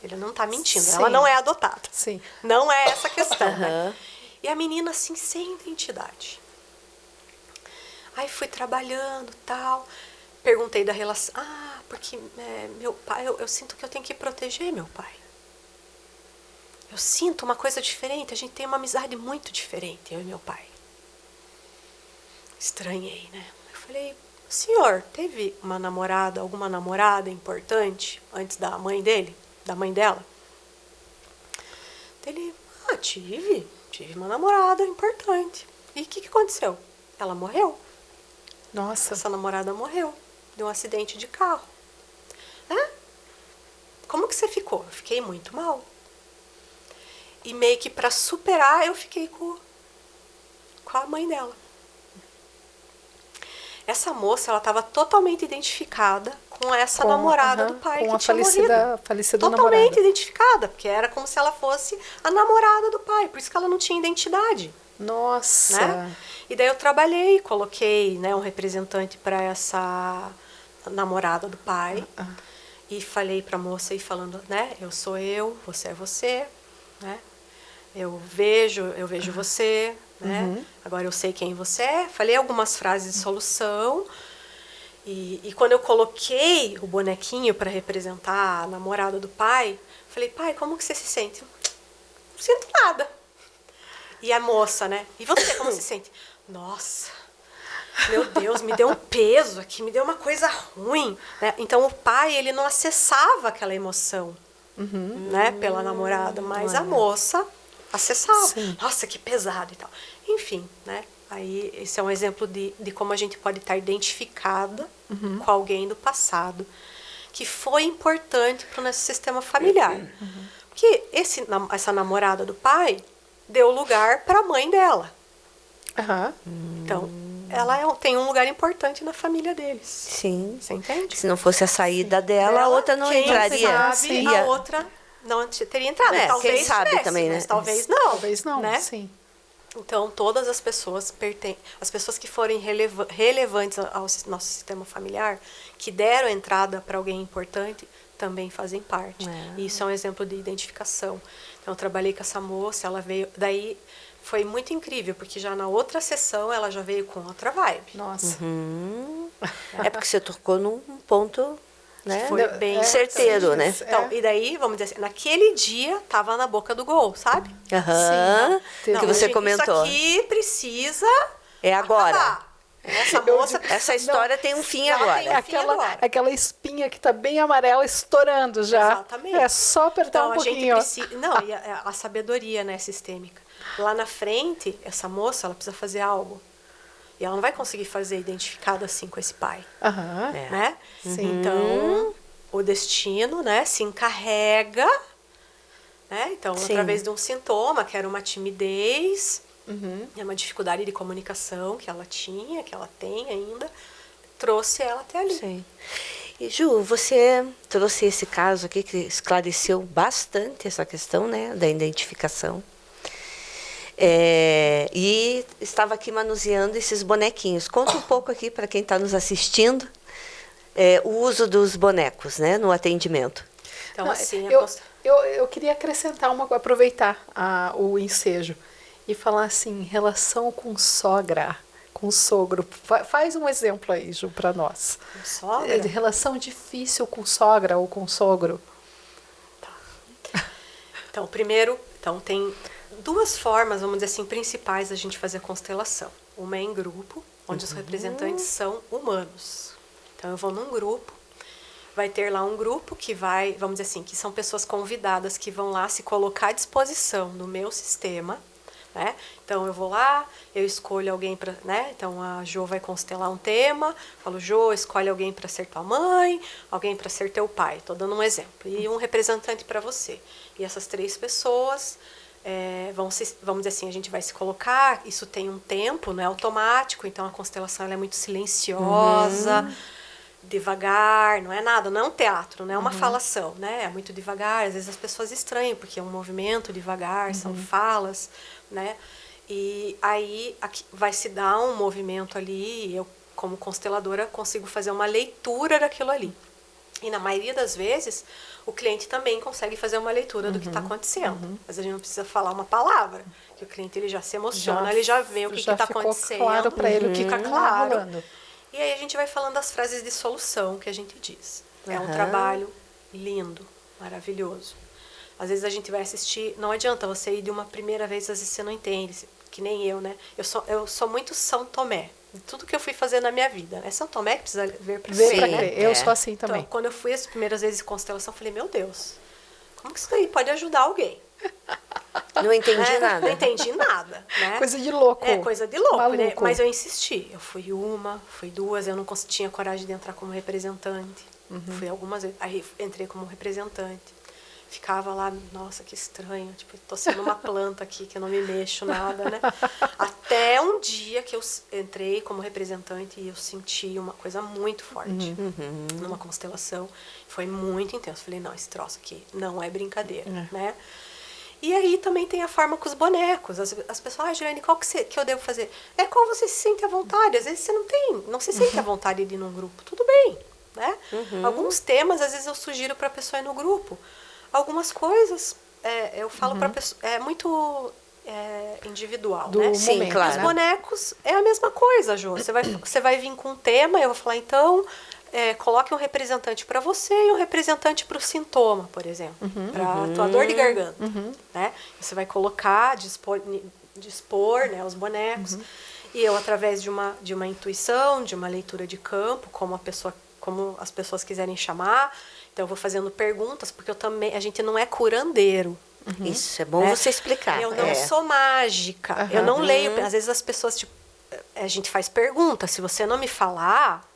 ele não está mentindo, Sim. ela não é adotada. Sim. Não é essa a questão, né? E a menina, assim, sem identidade. Aí fui trabalhando, tal, perguntei da relação. Ah, porque meu pai, eu sinto que eu tenho que proteger meu pai. Eu sinto uma coisa diferente, a gente tem uma amizade muito diferente, eu e meu pai. Estranhei, né? Eu falei, o senhor teve alguma namorada importante antes da mãe dele, da mãe dela? Ele, tive uma namorada importante. E o que aconteceu? Ela morreu. Nossa. Essa namorada morreu de um acidente de carro. Né? Como que você ficou? Eu fiquei muito mal. E meio que para superar, eu fiquei com a mãe dela. Essa moça, ela estava totalmente identificada com essa namorada do pai com que a tinha morrido. Falecida Totalmente namorada. identificada, porque era como se ela fosse a namorada do pai, por isso que ela não tinha identidade. Nossa. Né? E daí eu trabalhei, coloquei, né, um representante para essa namorada do pai e falei para a moça ir falando, né, eu sou eu, você é você, né? Eu vejo você, né? Agora eu sei quem você é. Falei algumas frases de solução. E quando eu coloquei o bonequinho para representar a namorada do pai, falei, pai, como que você se sente? Não sinto nada. E a moça, né? E você, como se sente? Nossa, meu Deus, me deu um peso aqui, me deu uma coisa ruim. Né? Então o pai, ele não acessava aquela emoção, né? Pela namorada, mas a moça acessava. Sim. Nossa, que pesado e tal. Enfim, né? Aí esse é um exemplo de como a gente pode estar identificada com alguém do passado que foi importante para o nosso sistema familiar. Porque essa namorada do pai deu lugar para a mãe dela. Então, ela tem um lugar importante na família deles. Sim. Você entende? Se não fosse a saída dela, a outra não entraria. Sabe, a outra não teria entrado. Talvez quem sabe tivesse, também, né? Mas talvez não. Talvez não, né? sim. Então, todas as pessoas as pessoas que forem relevantes ao nosso sistema familiar, que deram entrada para alguém importante, também fazem parte. E isso é um exemplo de identificação. Então, eu trabalhei com essa moça, ela veio... Daí, foi muito incrível, porque já na outra sessão, ela já veio com outra vibe. Nossa. É porque você tocou num ponto, né? Foi bem certeiro, né? Então, e daí, vamos dizer assim, naquele dia, tava na boca do gol, sabe? Que você comentou. Isso aqui precisa agora. acabar. Essa moça essa história tem um fim agora. Aquela espinha que está bem amarela estourando já. Exatamente. É só apertar um pouquinho. E a sabedoria, né, sistêmica. Lá na frente, essa moça, ela precisa fazer algo. E ela não vai conseguir fazer identificada assim com esse pai. Né? Sim. Então, o destino, né, se encarrega, né? Então, através de um sintoma, que era uma timidez, uma dificuldade de comunicação que ela tinha, que ela tem ainda, trouxe ela até ali. Sim. E Ju, você trouxe esse caso aqui que esclareceu bastante essa questão, né, da identificação. E estava aqui manuseando esses bonequinhos. Conta um pouco aqui para quem está nos assistindo o uso dos bonecos, né, no atendimento. Então, assim, eu queria acrescentar aproveitar o ensejo e falar assim, relação com sogra, com o sogro? Faz um exemplo aí, Ju, para nós. Com sogra? De relação difícil com sogra ou com sogro. Tá. Então, primeiro, tem 2 formas, vamos dizer assim, principais da gente fazer a constelação. Uma é em grupo, onde os representantes são humanos. Então, eu vou num grupo, vai ter lá um grupo que vai, vamos dizer assim, que são pessoas convidadas que vão lá se colocar à disposição no meu sistema, né? Então, eu vou lá, eu escolho alguém para, né? Então, a Jo vai constelar um tema, falo, Jo, escolhe alguém para ser tua mãe, alguém para ser teu pai. Estou dando um exemplo. E um representante para você. E essas 3 pessoas vamos dizer assim, a gente vai se colocar, isso tem um tempo, não é automático, então a constelação ela é muito silenciosa, devagar, não é nada, não é um teatro, não é uma falação, né? É muito devagar, às vezes as pessoas estranham, porque é um movimento devagar, são falas, né? E aí aqui vai se dar um movimento ali, e eu, como consteladora, consigo fazer uma leitura daquilo ali. E na maioria das vezes, o cliente também consegue fazer uma leitura do que está acontecendo. Mas a gente não precisa falar uma palavra, que o cliente ele já se emociona, ele já vê o que está acontecendo. Claro para ele o que está claro. E aí a gente vai falando das frases de solução que a gente diz. É um trabalho lindo, maravilhoso. Às vezes a gente vai assistir, não adianta você ir de uma primeira vez, às vezes você não entende, que nem eu, né? Eu sou muito São Tomé. Tudo que eu fui fazer na minha vida. É São Tomé que precisa ver para crer, né? Eu sou assim também. Então, quando eu fui as primeiras vezes em constelação, eu falei, meu Deus, como que isso daí pode ajudar alguém? Não entendi nada. Não entendi nada, né? Coisa de louco. Coisa de louco, maluco, né? Mas eu insisti. Eu fui uma, fui 2, eu não tinha coragem de entrar como representante. Fui algumas vezes, aí entrei como representante. Ficava lá, nossa, que estranho, tipo, tô sendo uma planta aqui, que eu não me mexo, nada, né? Até um dia que eu entrei como representante e eu senti uma coisa muito forte numa constelação. Foi muito intenso. Falei, não, esse troço aqui não é brincadeira, né? E aí também tem a forma com os bonecos. As pessoas, Juliane, qual que eu devo fazer? Qual você se sente à vontade. Às vezes você não se sente à vontade de ir num grupo. Tudo bem, né? Alguns temas, às vezes eu sugiro para a pessoa ir no grupo. Algumas coisas, eu falo para a pessoa, é muito individual, né? Sim, momento, claro. Os bonecos é a mesma coisa, Jô. Você vai vir com um tema, eu vou falar, então, coloque um representante para você e um representante para o sintoma, por exemplo, para a tua dor de garganta. Né? Você vai colocar, dispor né, os bonecos, e eu, através de uma intuição, de uma leitura de campo, como as pessoas quiserem chamar. Então, eu vou fazendo perguntas, porque a gente não é curandeiro. Isso, é bom você explicar. Eu não sou mágica. Eu não leio. Às vezes as pessoas, a gente faz perguntas. Se você não me falar,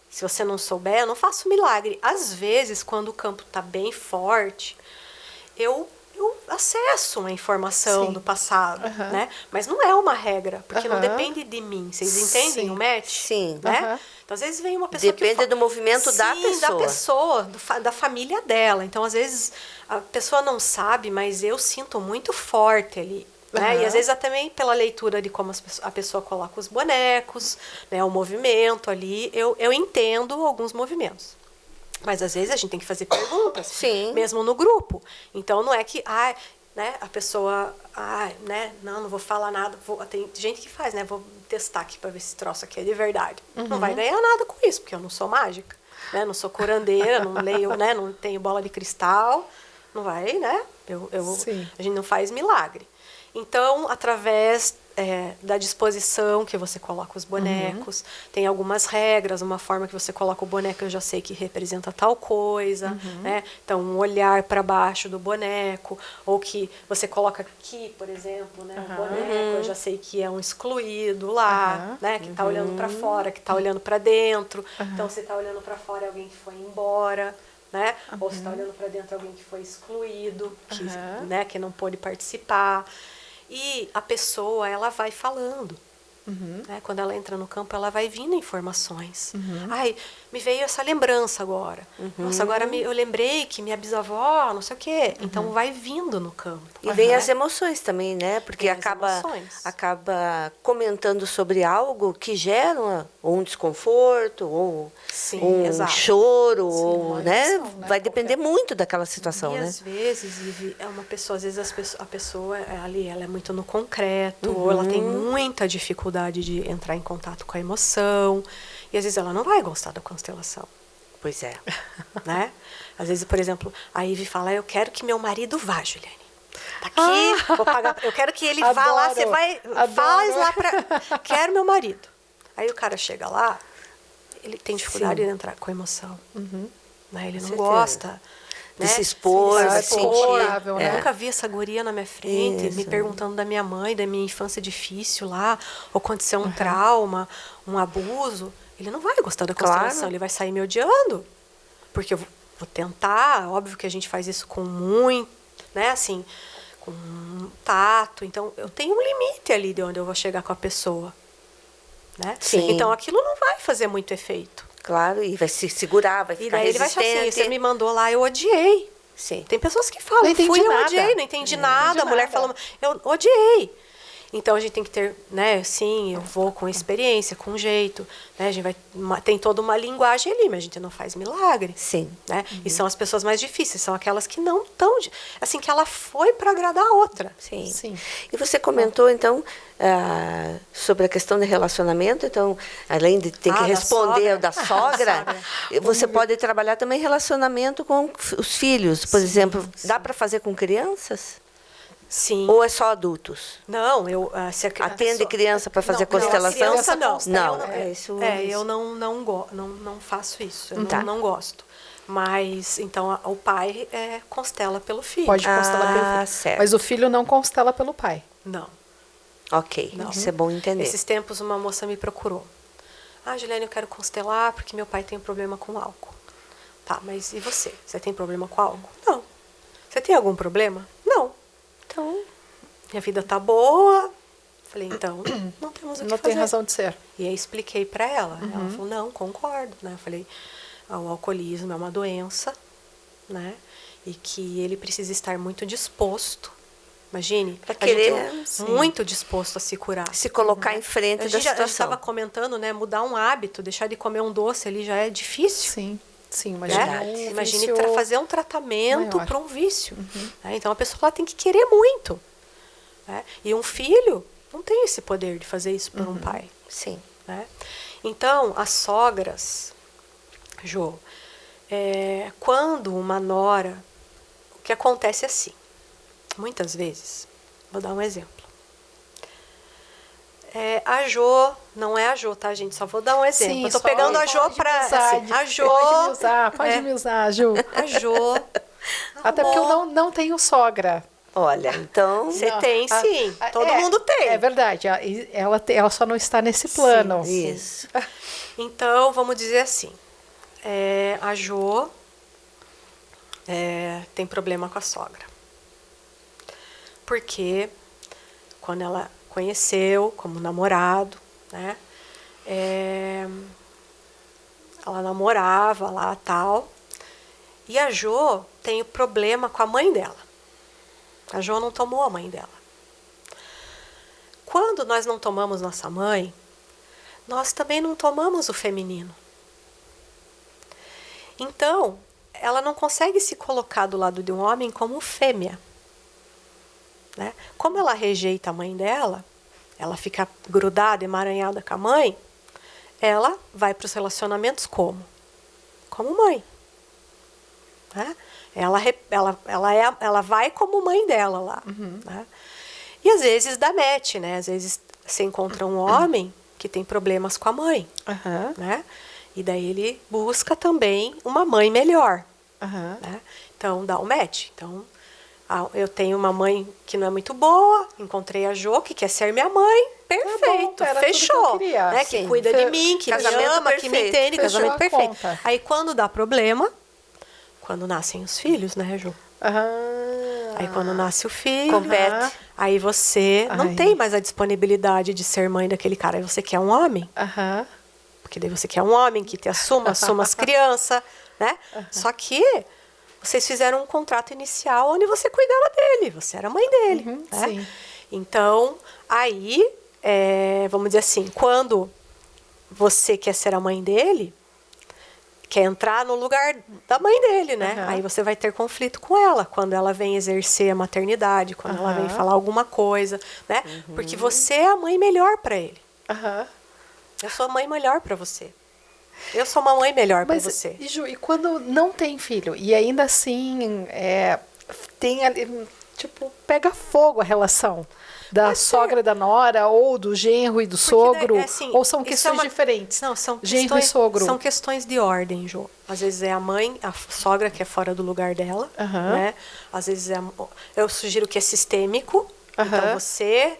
se você não souber, eu não faço milagre. Às vezes, quando o campo está bem forte, eu acesso uma informação do passado, né? Mas não é uma regra, porque não depende de mim. Vocês entendem o match? Sim. Né? Então, às vezes vem uma pessoa depende do movimento da pessoa. Da família dela. Então, às vezes, a pessoa não sabe, mas eu sinto muito forte ali. Né? E às vezes também pela leitura de como a pessoa coloca os bonecos, né? O movimento ali, eu entendo alguns movimentos. Mas às vezes a gente tem que fazer perguntas, mesmo no grupo. Então não é que né, a pessoa, né, não vou falar nada. Tem gente que faz, né? Vou testar aqui para ver se esse troço aqui é de verdade. Não vai ganhar nada com isso, porque eu não sou mágica, né? Não sou curandeira, não leio, né? Não tenho bola de cristal, não vai, né? A gente não faz milagre. Então, através da disposição que você coloca os bonecos, tem algumas regras, uma forma que você coloca o boneco, eu já sei que representa tal coisa, né? Então, um olhar para baixo do boneco, ou que você coloca aqui, por exemplo, né? O boneco, eu já sei que é um excluído lá, né? Que está olhando para fora, que está olhando para dentro. Então, se está olhando para fora, é alguém que foi embora, né? Ou se está olhando para dentro, é alguém que foi excluído, né? Que não pôde participar. E a pessoa, ela vai falando. Né? Quando ela entra no campo, ela vai vindo informações. Ai, me veio essa lembrança agora. Nossa, agora eu lembrei que minha bisavó, não sei o quê. Então vai vindo no campo. E vem as emoções também, né? Porque acaba comentando sobre algo que gera ou um desconforto, ou um choro, ou, né? Vai depender muito daquela situação, né? E às vezes, é uma pessoa, às vezes a pessoa ali, ela é muito no concreto, ou ela tem muita dificuldade de entrar em contato com a emoção. E às vezes ela não vai gostar da constelação. Pois é. Né? Às vezes, por exemplo, a Ivy fala, eu quero que meu marido vá, Juliane. Tá aqui, vou pagar, eu quero que ele vá lá, você vai, faz lá pra... Quero meu marido. Aí o cara chega lá, ele tem dificuldade de entrar com emoção. Né? Ele não gosta... De se expor, de se sentir. Né? Eu nunca vi essa guria na minha frente, me perguntando da minha mãe, da minha infância difícil lá, ou aconteceu um trauma, um abuso. Ele não vai gostar da constelação, ele vai sair me odiando. Porque eu vou tentar, óbvio que a gente faz isso com muito, né, assim, com tato. Então, eu tenho um limite ali de onde eu vou chegar com a pessoa. Né? Então, aquilo não vai fazer muito efeito. Claro, e vai se segurar, vai ficar resistente. E daí ele vai achar assim, você me mandou lá, eu odiei. Sim. Tem pessoas que falam, eu odiei, não entendi nada. A mulher falou, eu odiei. Então, a gente tem que ter, né, sim, eu vou com experiência, com jeito, né, a gente tem toda uma linguagem ali, mas a gente não faz milagre. Sim. Né? E são as pessoas mais difíceis, são aquelas que não estão, assim, que ela foi para agradar a outra. Sim. E você comentou, então, sobre a questão de relacionamento, então, além de ter que responder da sogra, você pode trabalhar também relacionamento com os filhos, por exemplo, dá para fazer com crianças? Sim. Ou é só adultos? Não, atende criança para fazer constelação? Não. Eu não faço isso. Eu não gosto. Mas, então, o pai constela pelo filho. Pode constelar pelo filho. Certo. Mas o filho não constela pelo pai. Não. Ok, isso é bom entender. Esses tempos, uma moça me procurou. Juliane, eu quero constelar porque meu pai tem um problema com álcool. Tá, mas e você? Você tem problema com álcool? Não. Você tem algum problema? Não. Então, minha vida tá boa. Falei, então, não temos o que fazer. Não tem razão de ser. E aí expliquei para ela. Ela falou, não, concordo. Né? Eu falei, o alcoolismo é uma doença, né? E que ele precisa estar muito disposto. Imagine, muito disposto a se curar. Se colocar em frente da situação. A gente estava comentando, né? Mudar um hábito, deixar de comer um doce ali já é difícil. Sim, imagine fazer um tratamento para um vício. Né? Então, a pessoa ela tem que querer muito. Né? E um filho não tem esse poder de fazer isso por um pai. Sim. Né? Então, as sogras, Jô, quando uma nora, o que acontece é assim, muitas vezes, vou dar um exemplo. A Jô, não é a Jô, tá, gente? Só vou dar um exemplo. Sim, eu tô pegando a Jô para... a Jô... Pode me usar, Ju. A Jô... Até porque eu não tenho sogra. Olha, então... Você tem, sim. Todo mundo tem. É verdade. Ela só não está nesse plano. Sim, isso. Então, vamos dizer assim. A Jô tem problema com a sogra. Porque quando ela conheceu como namorado, né? Ela namorava lá, tal. E a Jô tem problema com a mãe dela. A Jô não tomou a mãe dela. Quando nós não tomamos nossa mãe, nós também não tomamos o feminino. Então, ela não consegue se colocar do lado de um homem como fêmea. Né? Como ela rejeita a mãe dela, ela fica grudada, emaranhada com a mãe, ela vai para os relacionamentos como? Como mãe. Né? Ela vai como mãe dela lá. Né? E às vezes dá match, né? Às vezes você encontra um homem que tem problemas com a mãe. Né? E daí ele busca também uma mãe melhor. Né? Então dá um match. Então, eu tenho uma mãe que não é muito boa, encontrei a Jô, que quer ser minha mãe, perfeito, fechou. Né? Que cuida de mim, que me ama, que me entende, casamento perfeito. Aí quando dá problema, quando nascem os filhos, né, Jô? Aí quando nasce o filho, compete. Aí você não tem mais a disponibilidade de ser mãe daquele cara, aí você quer um homem. Porque daí você quer um homem que te assuma as crianças, né? Só que vocês fizeram um contrato inicial onde você cuidava dele, você era a mãe dele. Né? Sim. Então, aí, vamos dizer assim, quando você quer ser a mãe dele, quer entrar no lugar da mãe dele, né? Aí você vai ter conflito com ela, quando ela vem exercer a maternidade, quando ela vem falar alguma coisa, né? Porque você é a mãe melhor para ele. Eu sou a mãe melhor para você. Eu sou uma mãe melhor para você. E, Ju, e quando não tem filho, e ainda assim tem ali, tipo, pega fogo a relação da sogra e da nora, ou do genro e do sogro, ou são questões diferentes? Não, são genro e sogro. São questões de ordem, Ju. Às vezes é a mãe, a sogra que é fora do lugar dela, né? Às vezes eu sugiro que é sistêmico. Então você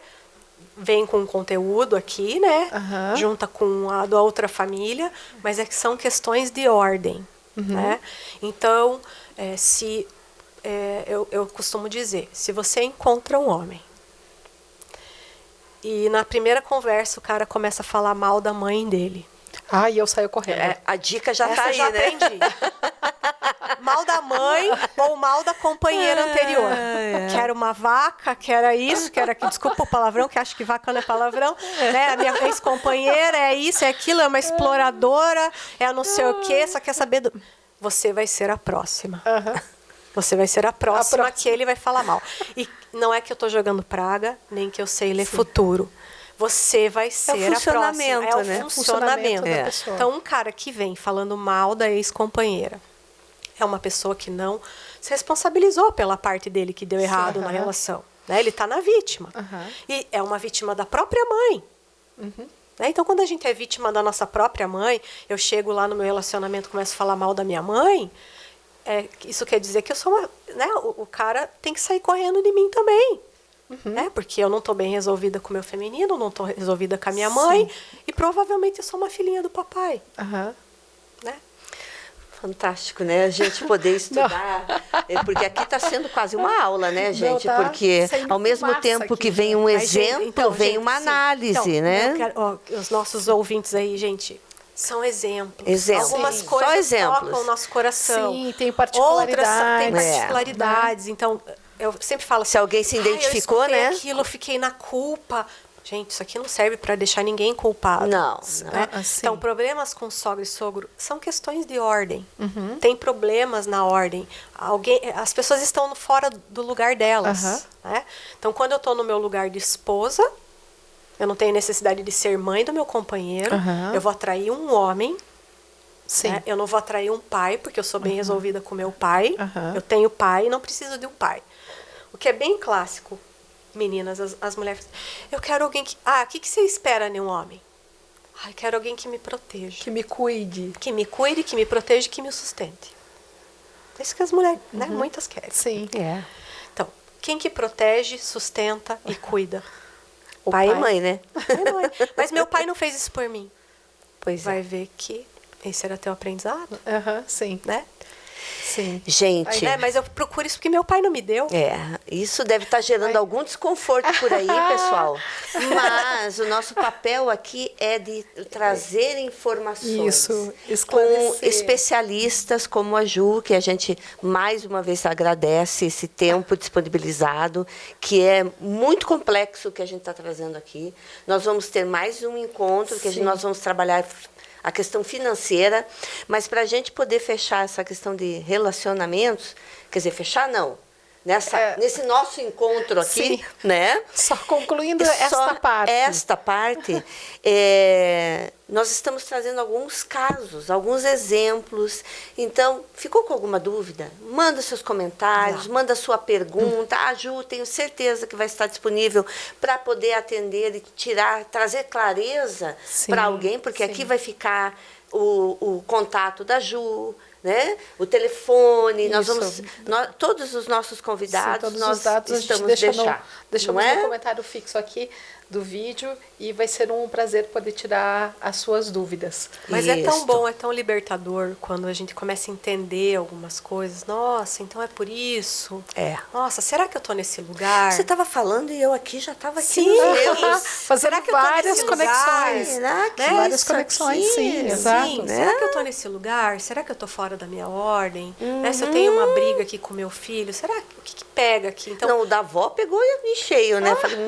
vem com um conteúdo aqui, né? Junta com a da outra família, mas é que são questões de ordem, né? Então, eu costumo dizer, se você encontra um homem e na primeira conversa o cara começa a falar mal da mãe dele. E eu saio correndo. A dica já tá aí, já né? aprendi. Mal da mãe ou mal da companheira anterior. Que era uma vaca, que era isso, que era... Desculpa o palavrão, que acho que vaca não é palavrão. Né? A minha ex-companheira é isso, é aquilo, é uma exploradora, é não sei o quê, só quer saber... Você vai ser a próxima. Você vai ser a próxima que ele vai falar mal. E não é que eu estou jogando praga, nem que eu sei ler futuro. Você vai ser a próxima. É o funcionamento da pessoa. Então, um cara que vem falando mal da ex-companheira é uma pessoa que não se responsabilizou pela parte dele que deu errado na relação. Né? Ele está na vítima. E é uma vítima da própria mãe. Né? Então, quando a gente é vítima da nossa própria mãe, eu chego lá no meu relacionamento e começo a falar mal da minha mãe, isso quer dizer que eu sou uma... Né? O cara tem que sair correndo de mim também. Né? Porque eu não estou bem resolvida com o meu feminino, não estou resolvida com a minha mãe, e provavelmente eu sou uma filhinha do papai. Né? Fantástico, né? A gente poder estudar, porque aqui está sendo quase uma aula, né, gente? Porque ao mesmo tempo que vem um exemplo, vem uma análise, né? Os nossos ouvintes aí, gente, são exemplos. Algumas coisas só exemplos. tocam o nosso coração. Sim, tem particularidades. Outras têm particularidades. Então, eu sempre falo assim, se alguém se identificou, né? Aquilo, eu fiquei na culpa. Gente, isso aqui não serve para deixar ninguém culpado. Não. Né? Então, problemas com sogra e sogro são questões de ordem. Tem problemas na ordem. As pessoas estão fora do lugar delas. Né? Então, quando eu estou no meu lugar de esposa, eu não tenho necessidade de ser mãe do meu companheiro. Eu vou atrair um homem. Né? Eu não vou atrair um pai, porque eu sou bem resolvida com meu pai. Eu tenho pai e não preciso de um pai. O que é bem clássico, meninas, as mulheres... Eu quero alguém que... o que você espera em um homem? Eu quero alguém que me proteja. Que me cuide. Que me cuide, que me proteja e que me sustente. É isso que as mulheres, né? Muitas querem. Sim. Então, quem que protege, sustenta e cuida? O pai e mãe, né? Mas meu pai não fez isso por mim. Pois vai ver que esse era teu aprendizado. Sim. Né? Sim. Gente... mas eu procuro isso porque meu pai não me deu. Isso deve estar gerando algum desconforto por aí, pessoal. Mas o nosso papel aqui é de trazer informações. Isso, esclarecer. Com especialistas como a Ju, que a gente mais uma vez agradece esse tempo disponibilizado, que é muito complexo o que a gente está trazendo aqui. Nós vamos ter mais um encontro, que nós vamos trabalhar a questão financeira, mas para a gente poder fechar essa questão de relacionamentos, quer dizer, fechar não, nesse nosso encontro aqui, né? Só concluindo esta parte. Nós estamos trazendo alguns casos, alguns exemplos. Então, ficou com alguma dúvida? Manda seus comentários, manda sua pergunta. A Ju, tenho certeza que vai estar disponível para poder atender e trazer clareza para alguém, porque aqui vai ficar o contato da Ju, né? O telefone, todos os nossos convidados, todos os dados estamos deixando no comentário fixo aqui do vídeo e vai ser um prazer poder tirar as suas dúvidas. Mas é tão bom, é tão libertador quando a gente começa a entender algumas coisas. Nossa, então é por isso. Nossa, será que eu tô nesse lugar? Você estava falando e eu aqui já estava aqui. Sim, fazendo será que eu tô várias nesse conexões. lugar? Né? Várias conexões, sim, exato. Sim. Será que eu tô nesse lugar? Será que eu tô fora da minha ordem? Né? Se eu tenho uma briga aqui com meu filho, será o que pega aqui? Então, não, o da avó pegou em cheio, né? Falei,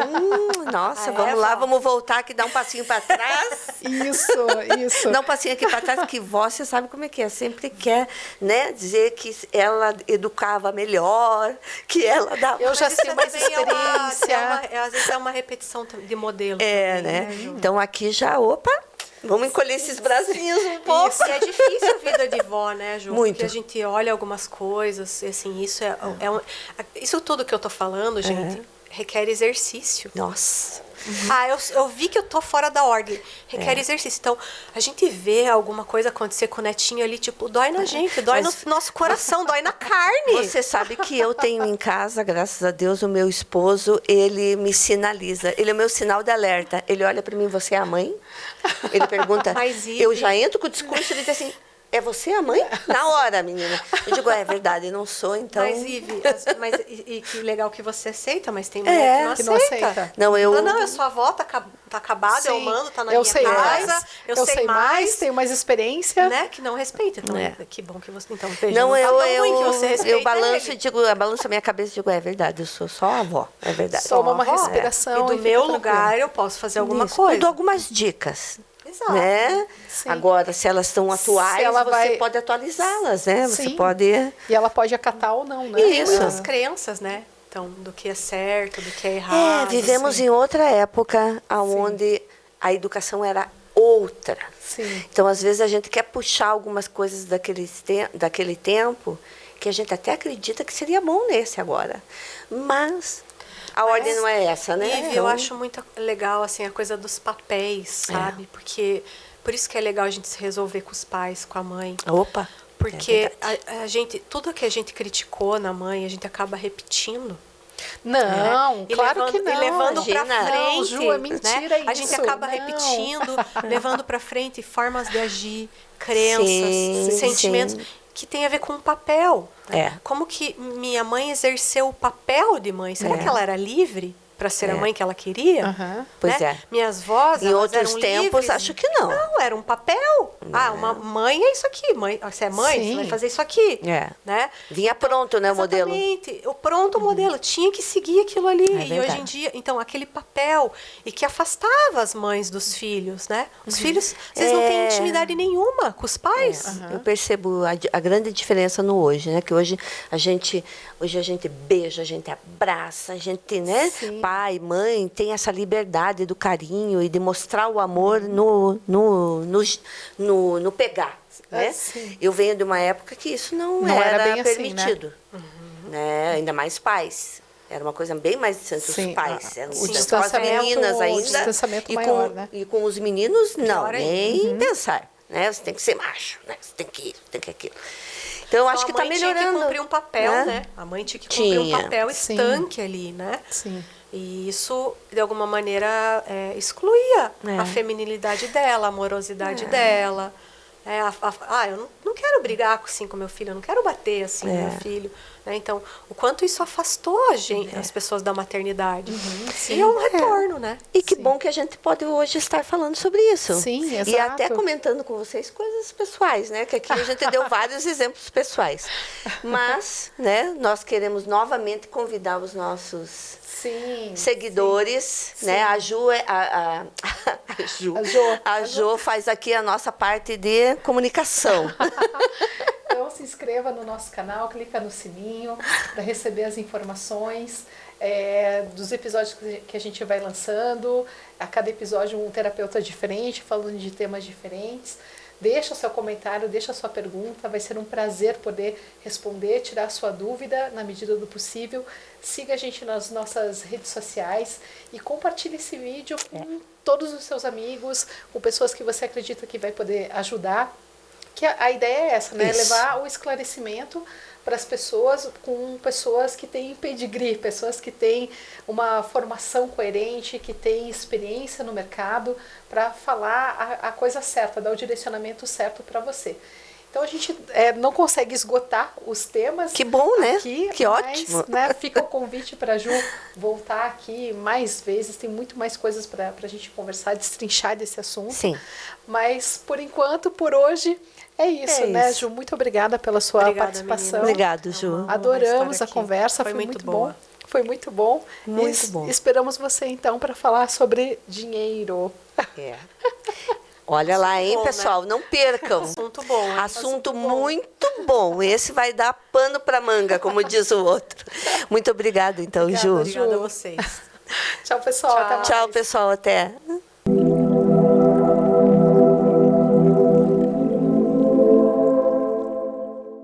nossa, vamos lá, vamos voltar aqui, dar um passinho para trás. Isso. Dá um passinho aqui para trás, que vó, você sabe como é que é. Sempre quer, né, dizer que ela educava melhor, que ela dava... Eu já sei mais experiência. Às vezes é uma repetição de modelo. Também, né? Então aqui já, vamos encolher esses bracinhos um pouco. Isso, é difícil a vida de vó, né, Ju? Muito. Porque a gente olha algumas coisas, e assim, isso tudo que eu tô falando, gente, requer exercício. Nossa. Eu vi que eu tô fora da ordem. Requer exercício. Então, a gente vê alguma coisa acontecer com o netinho ali, tipo, dói na gente, dói no nosso coração, dói na carne. Você sabe que eu tenho em casa, graças a Deus, o meu esposo, ele me sinaliza. Ele é o meu sinal de alerta. Ele olha para mim, você é a mãe? Ele pergunta, eu já entro com o discurso, ele diz assim, é você a mãe? Na hora, menina. Eu digo, é verdade, não sou, então... Mas, Ive, e que legal que você aceita, mas tem mulher que não aceita. Não, eu sou avó, tá acabada, Sim, eu mando, tá na eu minha sei casa, mais, eu sei mais, tenho mais experiência. né? Que não respeita. Então, que bom que você... Então, veja, não, tá tão ruim que você respeita eu balanço ele. eu balanço a minha cabeça e digo, é verdade, eu sou só a avó, é verdade. Toma uma avó, respiração e do meu lugar eu posso fazer alguma coisa. Eu dou algumas dicas. Exato. Né? Agora, se elas estão atuais, você pode atualizá-las, né? Sim. Você pode... E ela pode acatar ou não, né? Isso. Tem as crenças, né? Então, do que é certo, do que é errado. Vivemos em outra época, onde a educação era outra. Sim. Então, às vezes, a gente quer puxar algumas coisas daquele tempo que a gente até acredita que seria bom nesse agora. Mas... a ordem não é essa, né? Eu acho muito legal, assim, a coisa dos papéis, sabe? Porque, por isso que é legal a gente se resolver com os pais, com a mãe. Opa! Porque a gente, tudo que a gente criticou na mãe, a gente acaba repetindo. Não, claro que não. E levando pra frente. Não, Ju, é mentira isso. A gente acaba repetindo, levando pra frente formas de agir, crenças, sentimentos. Que tem a ver com o papel. Né? Como que minha mãe exerceu o papel de mãe? Será que ela era livre para ser a mãe que ela queria? Pois né? Minhas vós, em outros eram tempos, livres? acho que não. Não, era um papel. Uma mãe é isso aqui. Mãe, você é mãe, você vai fazer isso aqui. Né? Vinha pronto, né, o modelo? Exatamente. O pronto modelo. Tinha que seguir aquilo ali. E hoje em dia, então, aquele papel. E que afastava as mães dos filhos, né? Os filhos, vocês não têm intimidade nenhuma com os pais. Eu percebo a grande diferença no hoje, né? Que hoje a gente beija, a gente abraça, a gente, né? Pai, mãe, tem essa liberdade do carinho e de mostrar o amor no pegar. Né? Eu venho de uma época que isso não era bem permitido. Assim, né? Ainda mais pais. Era uma coisa bem mais distante dos pais. Eram só as meninas ainda. Distanciamento maior, né? E com os meninos, não, nem pensar. Né? Você tem que ser macho, né? Você tem que isso, tem que aquilo. Então, eu acho que está melhorando. A mãe tinha que cumprir um papel, né? A mãe tinha que cumprir um papel estanque ali, né? Sim. E isso, de alguma maneira, excluía a feminilidade dela, a amorosidade dela. Eu não quero brigar assim com meu filho, eu não quero bater assim com meu filho. Né? Então, o quanto isso afastou as pessoas da maternidade. E é um retorno, né? E que bom que a gente pode hoje estar falando sobre isso. Sim, exato. E até comentando com vocês coisas pessoais, né? Que aqui a gente deu vários exemplos pessoais. Mas, né, nós queremos novamente convidar os nossos seguidores, né? A Jo a Jo faz aqui a nossa parte de comunicação. Então se inscreva no nosso canal, clica no sininho para receber as informações dos episódios que a gente vai lançando. A cada episódio um terapeuta diferente, falando de temas diferentes. Deixa o seu comentário, deixa a sua pergunta, vai ser um prazer poder responder, tirar a sua dúvida na medida do possível. Siga a gente nas nossas redes sociais e compartilhe esse vídeo com todos os seus amigos, com pessoas que você acredita que vai poder ajudar. Que a ideia é essa, né? Levar o esclarecimento para as pessoas, com pessoas que têm pedigree, pessoas que têm uma formação coerente, que têm experiência no mercado, para falar a coisa certa, dar o direcionamento certo para você. Então a gente não consegue esgotar os temas. Que bom, né? Aqui, que mas, ótimo. Né, fica o convite para a Ju voltar aqui mais vezes. Tem muito mais coisas para a gente conversar, destrinchar desse assunto. Sim. Mas por enquanto, por hoje, é isso, né, Ju? Muito obrigada pela sua participação. Obrigado, Ju. Adoramos a conversa, foi muito bom. Foi muito bom. Muito bom. Esperamos você então para falar sobre dinheiro. Olha lá, hein, bom, pessoal? Né? Não percam. Assunto bom. Assunto muito bom. Esse vai dar pano para manga, como diz o outro. Muito obrigada, então, Obrigada, Ju. Obrigada a vocês. Tchau, pessoal. Tchau. Até mais. Tchau, pessoal. Até.